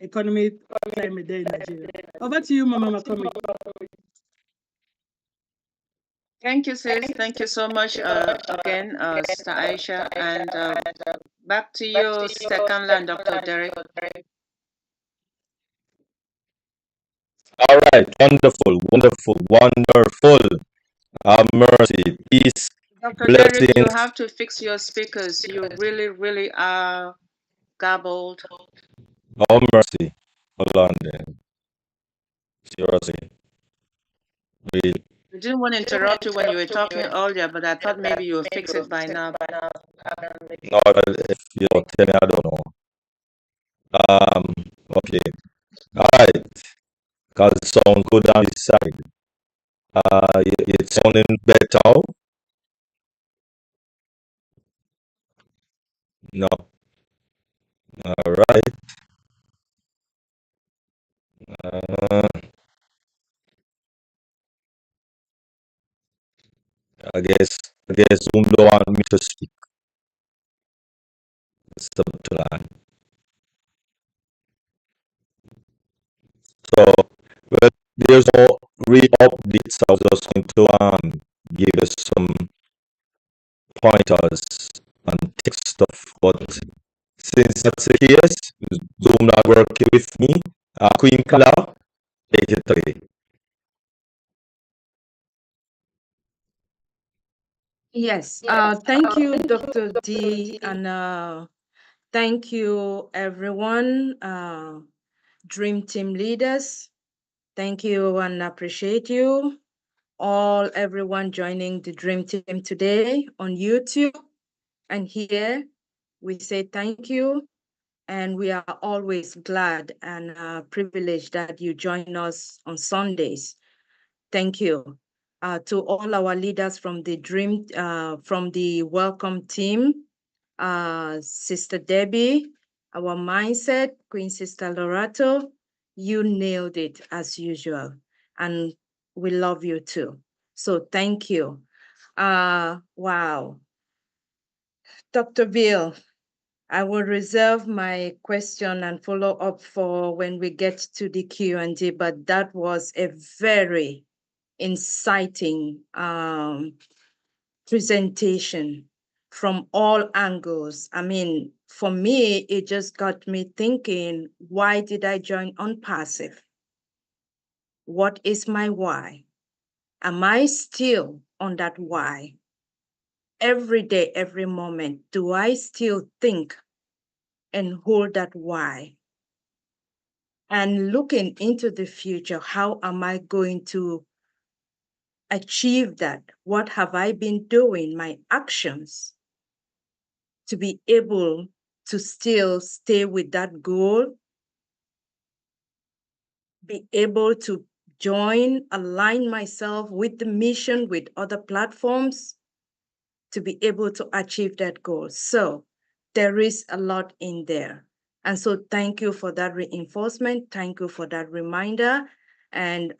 economic climate there in Nigeria. Over to you, Mama McCormick. Thank you, sis. Thank you so much again, Sister Aisha. And back to you, Sister Kanla and Dr. Derek. All right, wonderful, wonderful, wonderful. Have mercy, peace, Dr. Derek, you Blessings. have to fix your speakers. You really, really are garbled. Oh, mercy. Hold on then. Seriously. Really. I didn't want to interrupt you when you were talking earlier, but I thought maybe you'll fix it by now. No, if you don't tell me, I don't know. Okay. All right. Because it sounds good on this side. It's sounding better. No. All right. I guess Zoom don't want me to speak. Subtline. So, well, there's no real updates. I was just going to give you some pointers and text stuff. But since that's the case, Zoom not working with me. Queen Kala, take it away. Yes. Thank you, Dr. D, and thank you, everyone, Dream Team leaders. Thank you and appreciate you. Everyone joining the Dream Team today on YouTube and here. We say thank you, and we are always glad and privileged that you join us on Sundays. Thank you. To all our leaders from the from the welcome team, Sister Debbie, our mindset, Queen Sister Lerato, you nailed it as usual. And we love you too. So thank you. Wow. Dr. Bill, I will reserve my question and follow up for when we get to the Q&A, but that was a very inciting presentation from all angles. I mean, for me, it just got me thinking, why did I join Unpassive? What is my why? Am I still on that why? Every day, every moment, do I still think and hold that why? And looking into the future, how am I going to achieve that? What have I been doing, my actions, to be able to still stay with that goal, be able to join, align myself with the mission, with other platforms, to be able to achieve that goal. So there is a lot in there. And so thank you for that reinforcement. Thank you for that reminder. And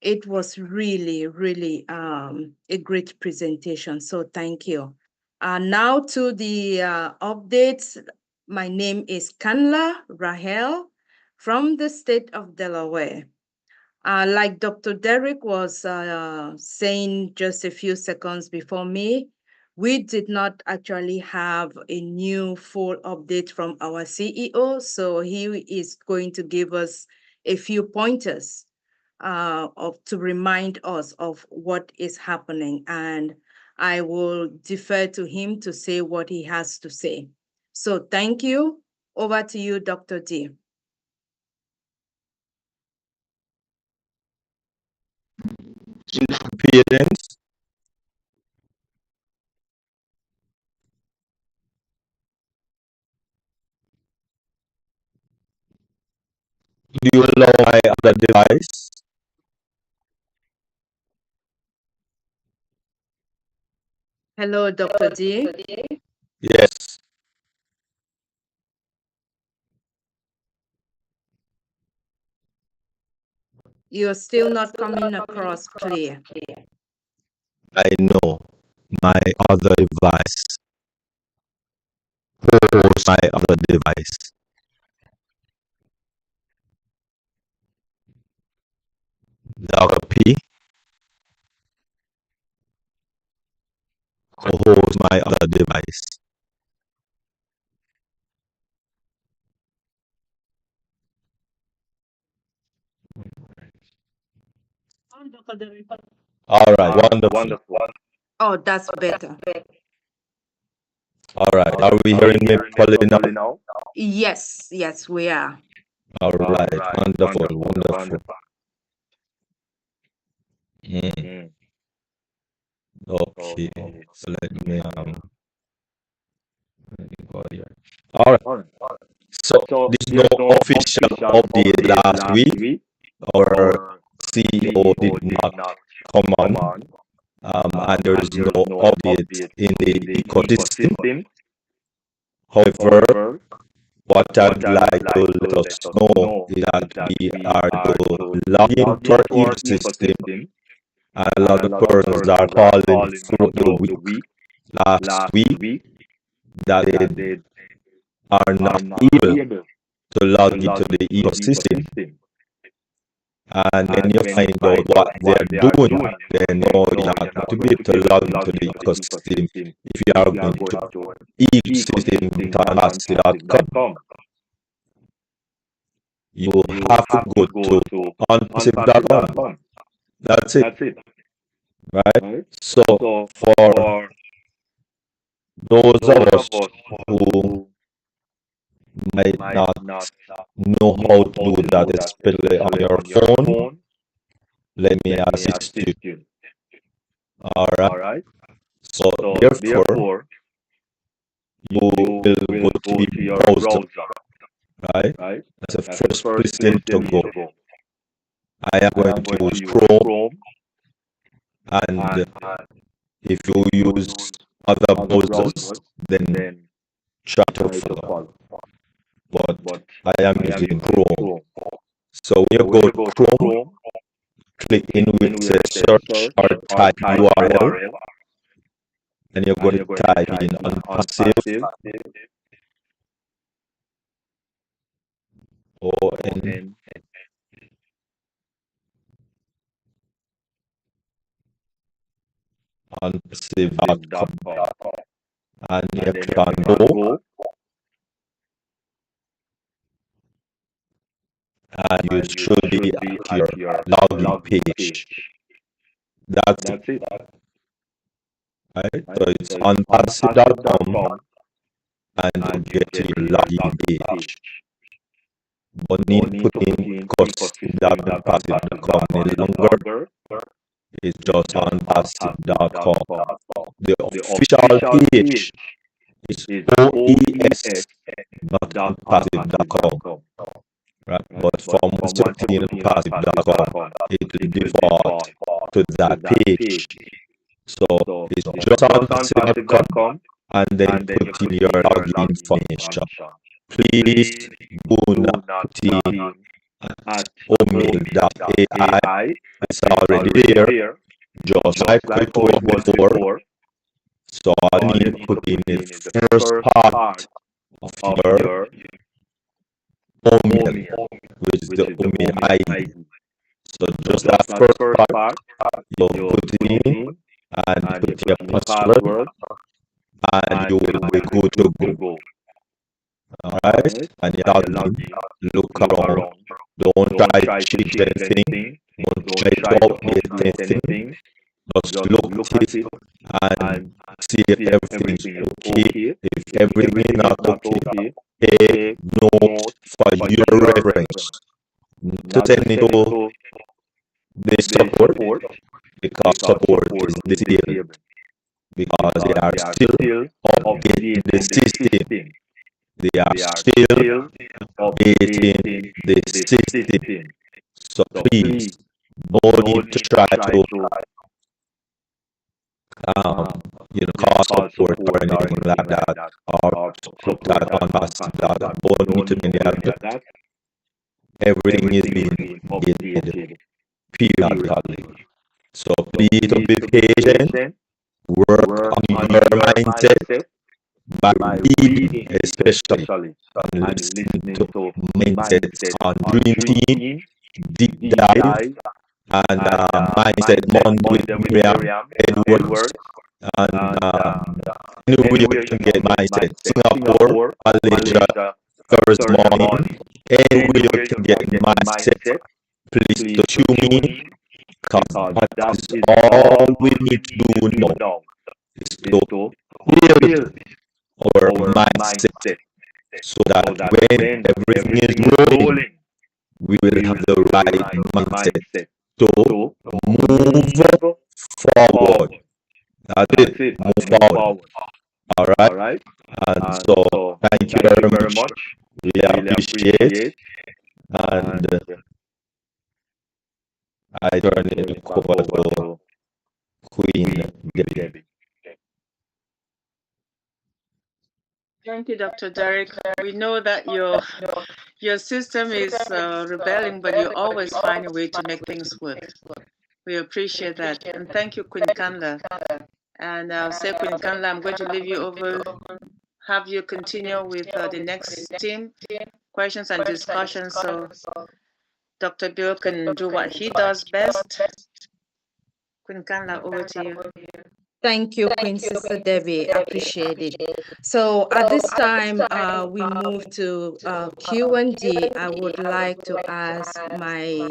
it was really, really a great presentation. So thank you. Now to the updates. My name is Kanla Rahel from the state of Delaware. Like Dr. Derek was saying just a few seconds before me, we did not actually have a new full update from our CEO, so he is going to give us a few pointers to remind us of what is happening, and I will defer to him to say what he has to say. So thank you. Over to you, Dr. D. Parents. Do you allow my other device? Hello, Dr. D. Yes. You're still not coming across clear. I know my other device. Who's my other device? Dr. P. Who's my other device? All right, wonderful. Oh, that's better. All right. Are we hearing me properly now? Yes, yes, we are. All right. Wonderful. Wonderful. Mm. Okay. So let me go here. All right. So there's no official update last week. Our CEO did not come on, and there is no update in the ecosystem. However, what I'd like to let us know is that we are to log into our ecosystem, and a lot of persons are calling through the week, last week, that they are not able to log into the ecosystem. And when you find out what they're doing, then you are going to be able to log into the ecosystem if you are going to ecosystem.ambassador.com. You have to go to unpassive.com. That's it. Right? So for those of us who might not know how to do that, especially on your phone, let me assist you. All right. So therefore, you will go to your browser. Right? That's the first place to go. I am going to use Chrome, and if you use other browsers, then try to follow. But I am using Chrome. So when you go to Chrome, click in with the search or type URL, and you're going to type in unpassive ON unpassive.com, and you click on go, and you should be at your login page. That's it. Right? So it's unpassive.com, and you get to your login page. But need to put in custom.unpassive.com any longer. It's just unpassive.com. The official page is OES, not unpassive.com. Right? But from certain unpassive.com, it will default to that page. So it's just unpassive.com, and then put in your login information. Please do not put in at omil.ai. It's already there, just like it was before. So I need to put in the first part of your omil, which is the omil ID. So just that first part, you put it in and put your password, and you will be good to go. Alright? And you log in, look around. Don't try to change anything. Don't try to update anything. Just look at it and see if everything is okay. If everything is not okay, take note for your reference. To send it to the support, because support is disabled, because they are still updating the system. They are still updating the system. So please, no need to try to call support or anything like that, or put that on passive.com. Don't need to do any of that. Everything is being updated periodically. So please to be patient, work on your mindset by reading, especially, and listening to mindsets on Dream Team, Deep Dive, and Mindset Monday with Miriam Edwards, and anywhere you can get mindset. Singapore, Malaysia, Thursday morning, anywhere you can get mindset. Please to tune in, because that is all we need to do now. is to build our mindset so that when everything is rolling, we will have the right mindset to move forward. That's it, move forward. All right. And so, thank you very much. Really appreciate. And I turn it over to Queen Debbie. Thank you, Dr. Derek. We know that your system is rebelling, but you always find a way to make things work. We appreciate that. And thank you, Queen Kanda. And I'll say, Queen Kanda, I'm going to leave you over, have you continue with the next team, questions and discussions, so Dr. Bill can do what he does best. Queen Kanda, over to you. Thank you, Queen Sister Debbie. Appreciate it. So at this time, we move to Q&D. I would like to ask my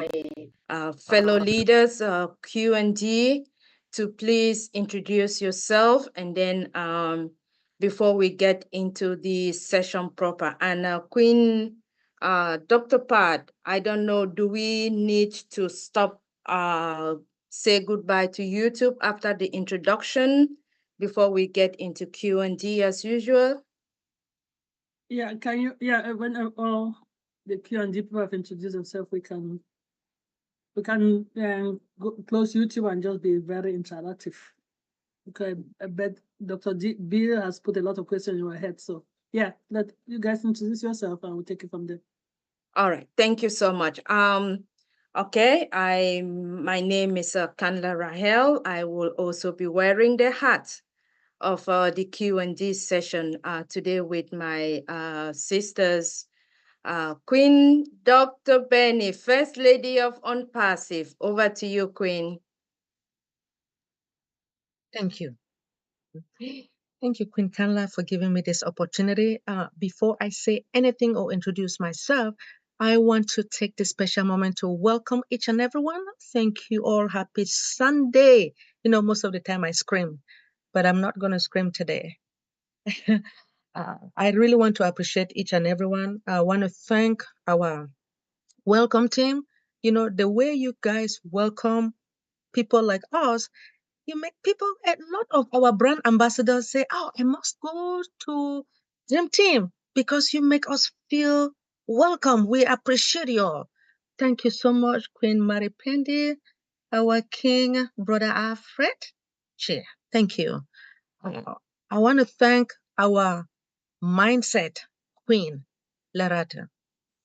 fellow leaders, Q&D, to please introduce yourself, and then before we get into the session proper. And Queen Dr. Pat, I don't know, do we need to stop say goodbye to YouTube after the introduction before we get into Q&D as usual? Yeah, can you, yeah, when all the Q&D people have introduced themselves, we can close YouTube and just be very interactive. Okay, I bet Dr. Bill has put a lot of questions in your head. So yeah, let you guys introduce yourself and we'll take it from there. All right, thank you so much. Okay, my name is Kanla Rahel. I will also be wearing the hat of the Q&D session today with my sisters, Queen Dr. Benny, First Lady of Unpassive. Over to you, Queen. Thank you. Thank you, Queen Kanla, for giving me this opportunity. Before I say anything or introduce myself, I want to take this special moment to welcome each and everyone. Thank you all. Happy Sunday. You know, most of the time I scream, but I'm not going to scream today. I really want to appreciate each and everyone. I want to thank our welcome team. You know, the way you guys welcome people like us, you make people, a lot of our brand ambassadors say, oh, I must go to Dream Team because you make us feel welcome. We appreciate you all. Thank you so much, Queen Mary Pendi, our King, Brother Alfred. Cheer. Thank you. I want to thank our mindset queen, Lerato.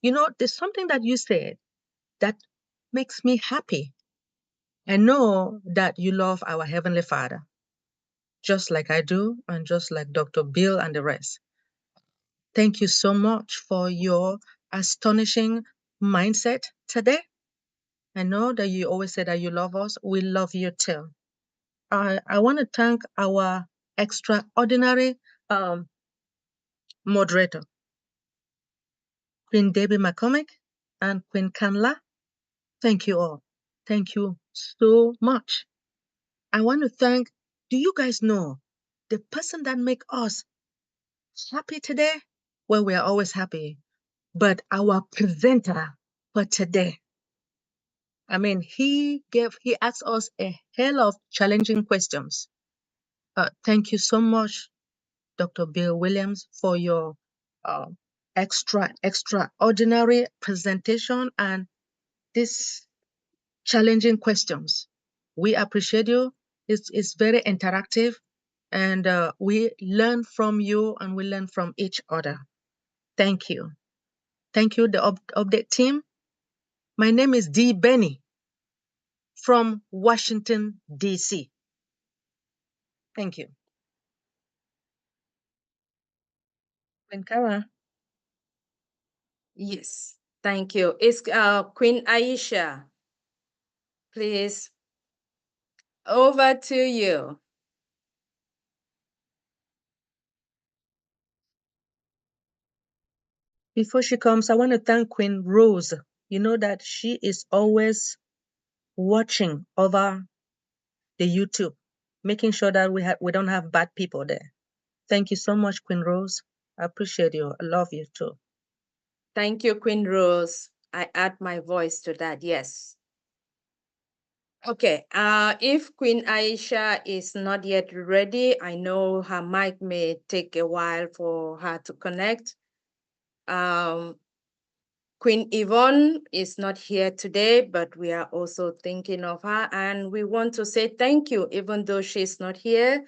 You know, there's something that you said that makes me happy. I know that you love our Heavenly Father, just like I do, and just like Dr. Bill and the rest. Thank you so much for your astonishing mindset today. I know that you always say that you love us. We love you too. I want to thank our extraordinary moderator, Queen Debbie McCormick and Queen Kanla. Thank you all. Thank you so much. I want to thank, do you guys know the person that make us happy today? Well, we are always happy, but our presenter for today, I mean, he asked us a hell of challenging questions. Thank you so much, Dr. Bill Williams, for your extraordinary presentation and this challenging questions. We appreciate you. It's very interactive, and we learn from you and we learn from each other. Thank you. Thank you, the update team. My name is Dee Benny from Washington, D.C. Thank you. Queen Kara. Yes, thank you. It's Queen Aisha. Please, over to you. Before she comes, I want to thank Queen Rose. You know that she is always watching over the YouTube. making sure that we don't have bad people there. Thank you so much, Queen Rose. I appreciate you. I love you too. Thank you, Queen Rose. I add my voice to that. Yes. Okay. If Queen Aisha is not yet ready, I know her mic may take a while for her to connect. Queen Yvonne is not here today, but we are also thinking of her, and we want to say thank you, even though she's not here.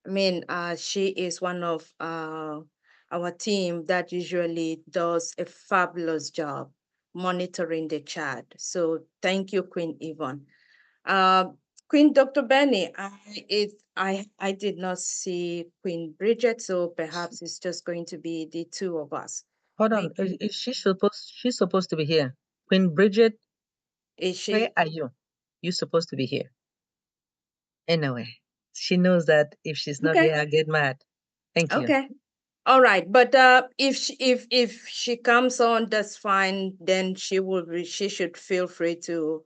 I mean, she is one of our team that usually does a fabulous job monitoring the chat. So thank you, Queen Yvonne. Queen Dr. Benny, I did not see Queen Bridget, so perhaps it's just going to be the two of us. Hold on. Is she she's supposed to be here? Queen Bridget, is she? Where are you? You're supposed to be here. Anyway, she knows that if she's not Okay. here, I'll get mad. Thank you. Okay. All right. But if she comes on, that's fine. Then she should feel free to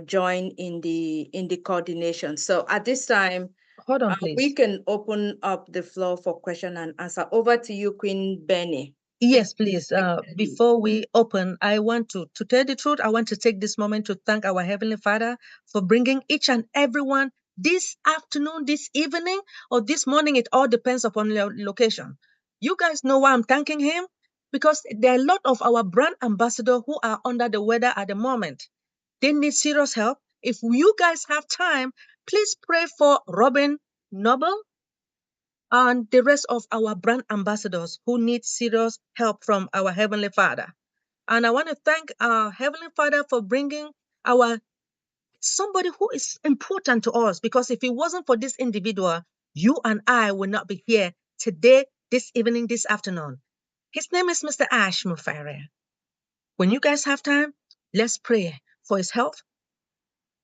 join in the coordination. So at this time, hold on, please. We can open up the floor for question and answer. Over to you, Queen Benny. Yes, please. Before we open, I want to tell the truth, I want to take this moment to thank our Heavenly Father for bringing each and everyone this afternoon, this evening, or this morning. It all depends upon your location. You guys know why I'm thanking Him? Because there are a lot of our brand ambassadors who are under the weather at the moment. They need serious help. If you guys have time, please pray for Robin Noble and the rest of our brand ambassadors who need serious help from our Heavenly Father. And I want to thank our Heavenly Father for bringing somebody who is important to us, because if it wasn't for this individual, you and I will not be here today, this evening, this afternoon. His name is Mr. Ash Mufareh. When you guys have time, let's pray for his health,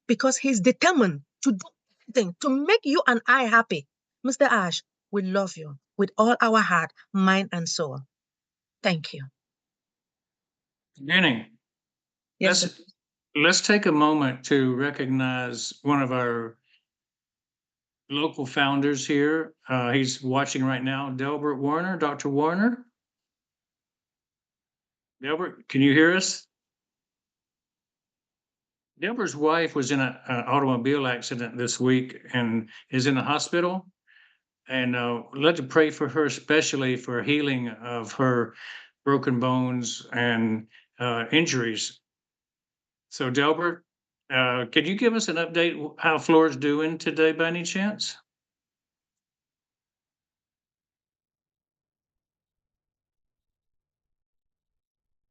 because he's determined to do everything to make you and I happy. Mr. Ash, we love you with all our heart, mind, and soul. Thank you. Benny, Yes, let's take a moment to recognize one of our local founders here. He's watching right now, Delbert Warner. Dr. Warner? Delbert, can you hear us? Delbert's wife was in an automobile accident this week and is in the hospital. And let's pray for her, especially for healing of her broken bones and injuries. So, Delbert, could you give us an update how Flora's doing today by any chance?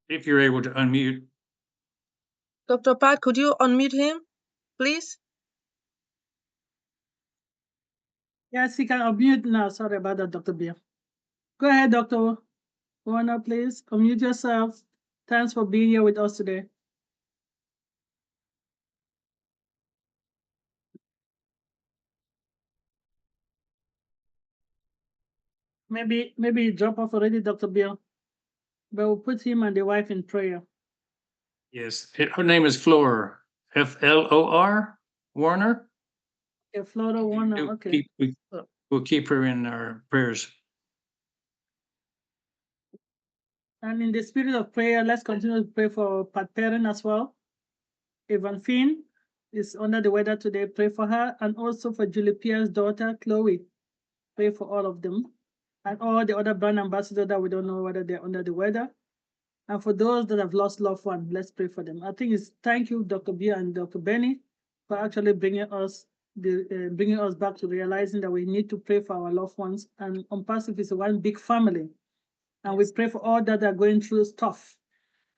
If you're able to unmute. Dr. Pat, could you unmute him, please? Yes, he can unmute now. Sorry about that, Dr. Beer. Go ahead, Dr. Warner, please. Unmute yourself. Thanks for being here with us today. Maybe he dropped off already, Dr. Bill. But we'll put him and the wife in prayer. Yes, her name is Flora, Flor Warner. Yeah, Flora Warner, okay. We'll keep her in our prayers. And in the spirit of prayer, let's continue to pray for Pat Perrin as well. Evan Finn is under the weather today. Pray for her. And also for Julie Pierre's daughter, Chloe. Pray for all of them. And all the other brand ambassadors that we don't know whether they're under the weather. And for those that have lost loved ones, let's pray for them. I think it's thank you, Dr. Bia and Dr. Benny, for actually bringing us back to realizing that we need to pray for our loved ones. And Unpassive is one big family. And we pray for all that are going through stuff.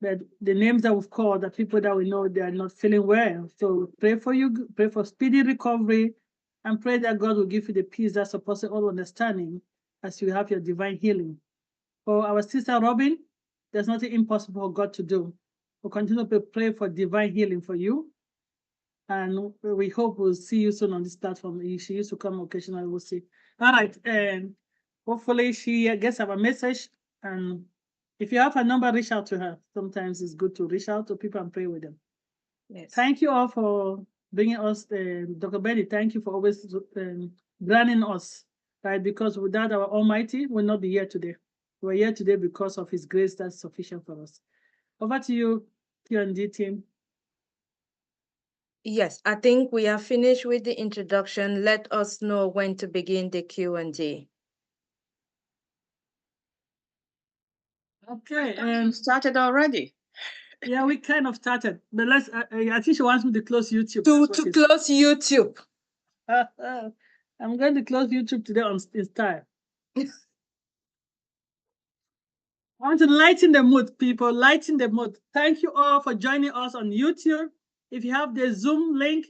But the names that we've called, the people that we know, they are not feeling well. So pray for you, pray for speedy recovery, and pray that God will give you the peace that surpasses all understanding as you have your divine healing. For our sister Robin, there's nothing impossible for God to do. We'll continue to pray for divine healing for you. And we hope we'll see you soon on this platform. She used to come occasionally, we'll see. All right, and hopefully she gets our message. And if you have her number, reach out to her. Sometimes it's good to reach out to people and pray with them. Yes. Thank you all for bringing us, Dr. Benny, thank you for always granting us, right? Because without our Almighty, we'll not be here today. We're here today because of His grace that's sufficient for us. Over to you, Q&D team. Yes, I think we are finished with the introduction. Let us know when to begin the Q&D. Okay, and started already. Yeah, we kind of started, but let's. I think she wants me to close YouTube. To close YouTube. I'm going to close YouTube today in style. I want to lighten the mood, people. Lighten the mood. Thank you all for joining us on YouTube. If you have the Zoom link,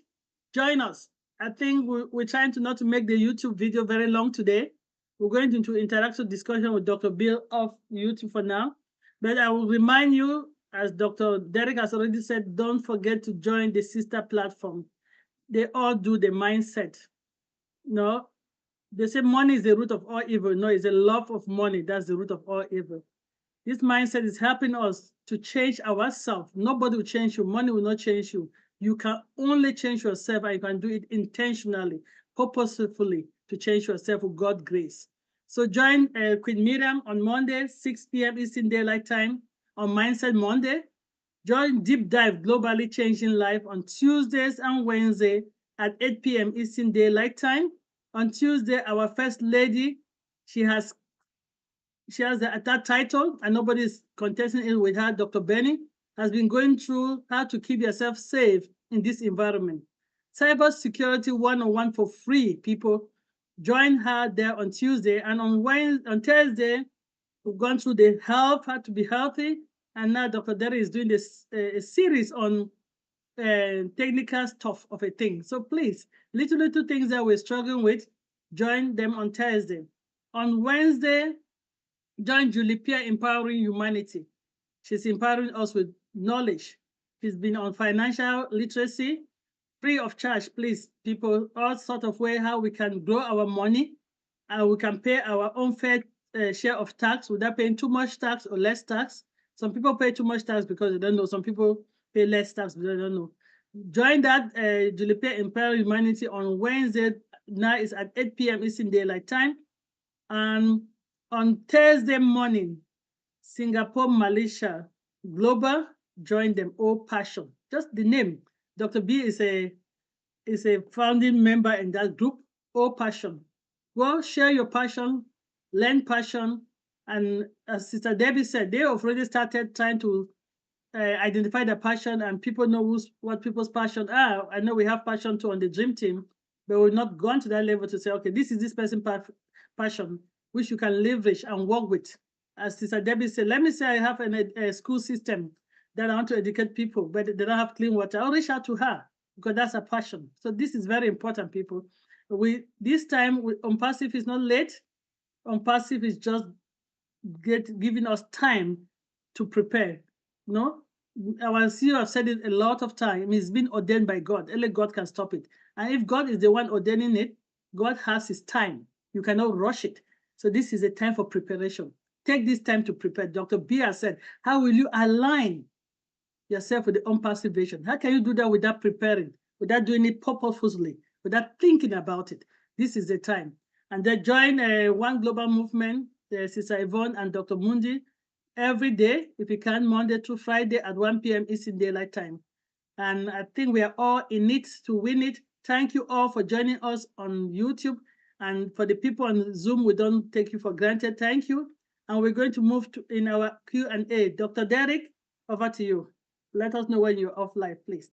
join us. I think we're trying to not to make the YouTube video very long today. We're going into interactive discussion with Dr. Bill of YouTube for now. But I will remind you, as Dr. Derek has already said, don't forget to join the sister platform. They all do the mindset. No, they say money is the root of all evil. No, it's the love of money. That's the root of all evil. This mindset is helping us to change ourselves. Nobody will change you. Money will not change you. You can only change yourself, and you can do it intentionally, purposefully, to change yourself with God's grace. So join Queen Miriam on Monday, 6 p.m. Eastern Daylight Time on Mindset Monday. Join Deep Dive Globally Changing Life on Tuesdays and Wednesday at 8 p.m. Eastern Daylight Time. On Tuesday, our First Lady, she has that title, and nobody's contesting it with her. Dr. Benny has been going through how to keep yourself safe in this environment. Cybersecurity 101 for free, people. Join her there on Tuesday, and on Thursday, we've gone through the health, how to be healthy, and now Dr. Derry is doing this a series on technical stuff of a thing. So please, little things that we're struggling with, join them on Thursday. On Wednesday, join Julie Pierre Empowering Humanity. She's empowering us with knowledge. She's been on financial literacy, free of charge, please, people, all sort of way how we can grow our money, and we can pay our own fair share of tax without paying too much tax or less tax. Some people pay too much tax because they don't know. Some people pay less tax because they don't know. Join that Julie Pierre Empowering Humanity on Wednesday. Now it's at 8 p.m. Eastern Daylight Time. And on Thursday morning, Singapore, Malaysia, Global, join them, all passion. Just the name. Dr. B is a founding member in that group, all passion. Go share your passion, learn passion. And as Sister Debbie said, they have already started trying to identify the passion, and people know what people's passion are. I know we have passion too on the dream team, but we've not gone to that level to say, okay, this is this person's passion, which you can leverage and work with. As Sister Debbie said, let me say I have a school system that I want to educate people, but they don't have clean water. I'll reach out to her because that's a passion. So this is very important, people. This time on passive is not late. On passive is just giving us time to prepare. No, our CEO have said it a lot of time. It's been ordained by God. Only God can stop it. And if God is the one ordaining it, God has His time. You cannot rush it. So this is a time for preparation. Take this time to prepare. Dr. B has said, how will you align yourself with the unpassive vision? How can you do that without preparing, without doing it purposefully, without thinking about it? This is the time. And then join One Global Movement, Sister Yvonne and Dr. Mundi, every day, if you can, Monday through Friday at 1 p.m. Eastern Daylight Time. And I think we are all in it to win it. Thank you all for joining us on YouTube. And for the people on Zoom, we don't take you for granted. Thank you. And we're going to move to in our Q&A. Dr. Derek, over to you. Let us know when you're off live, please.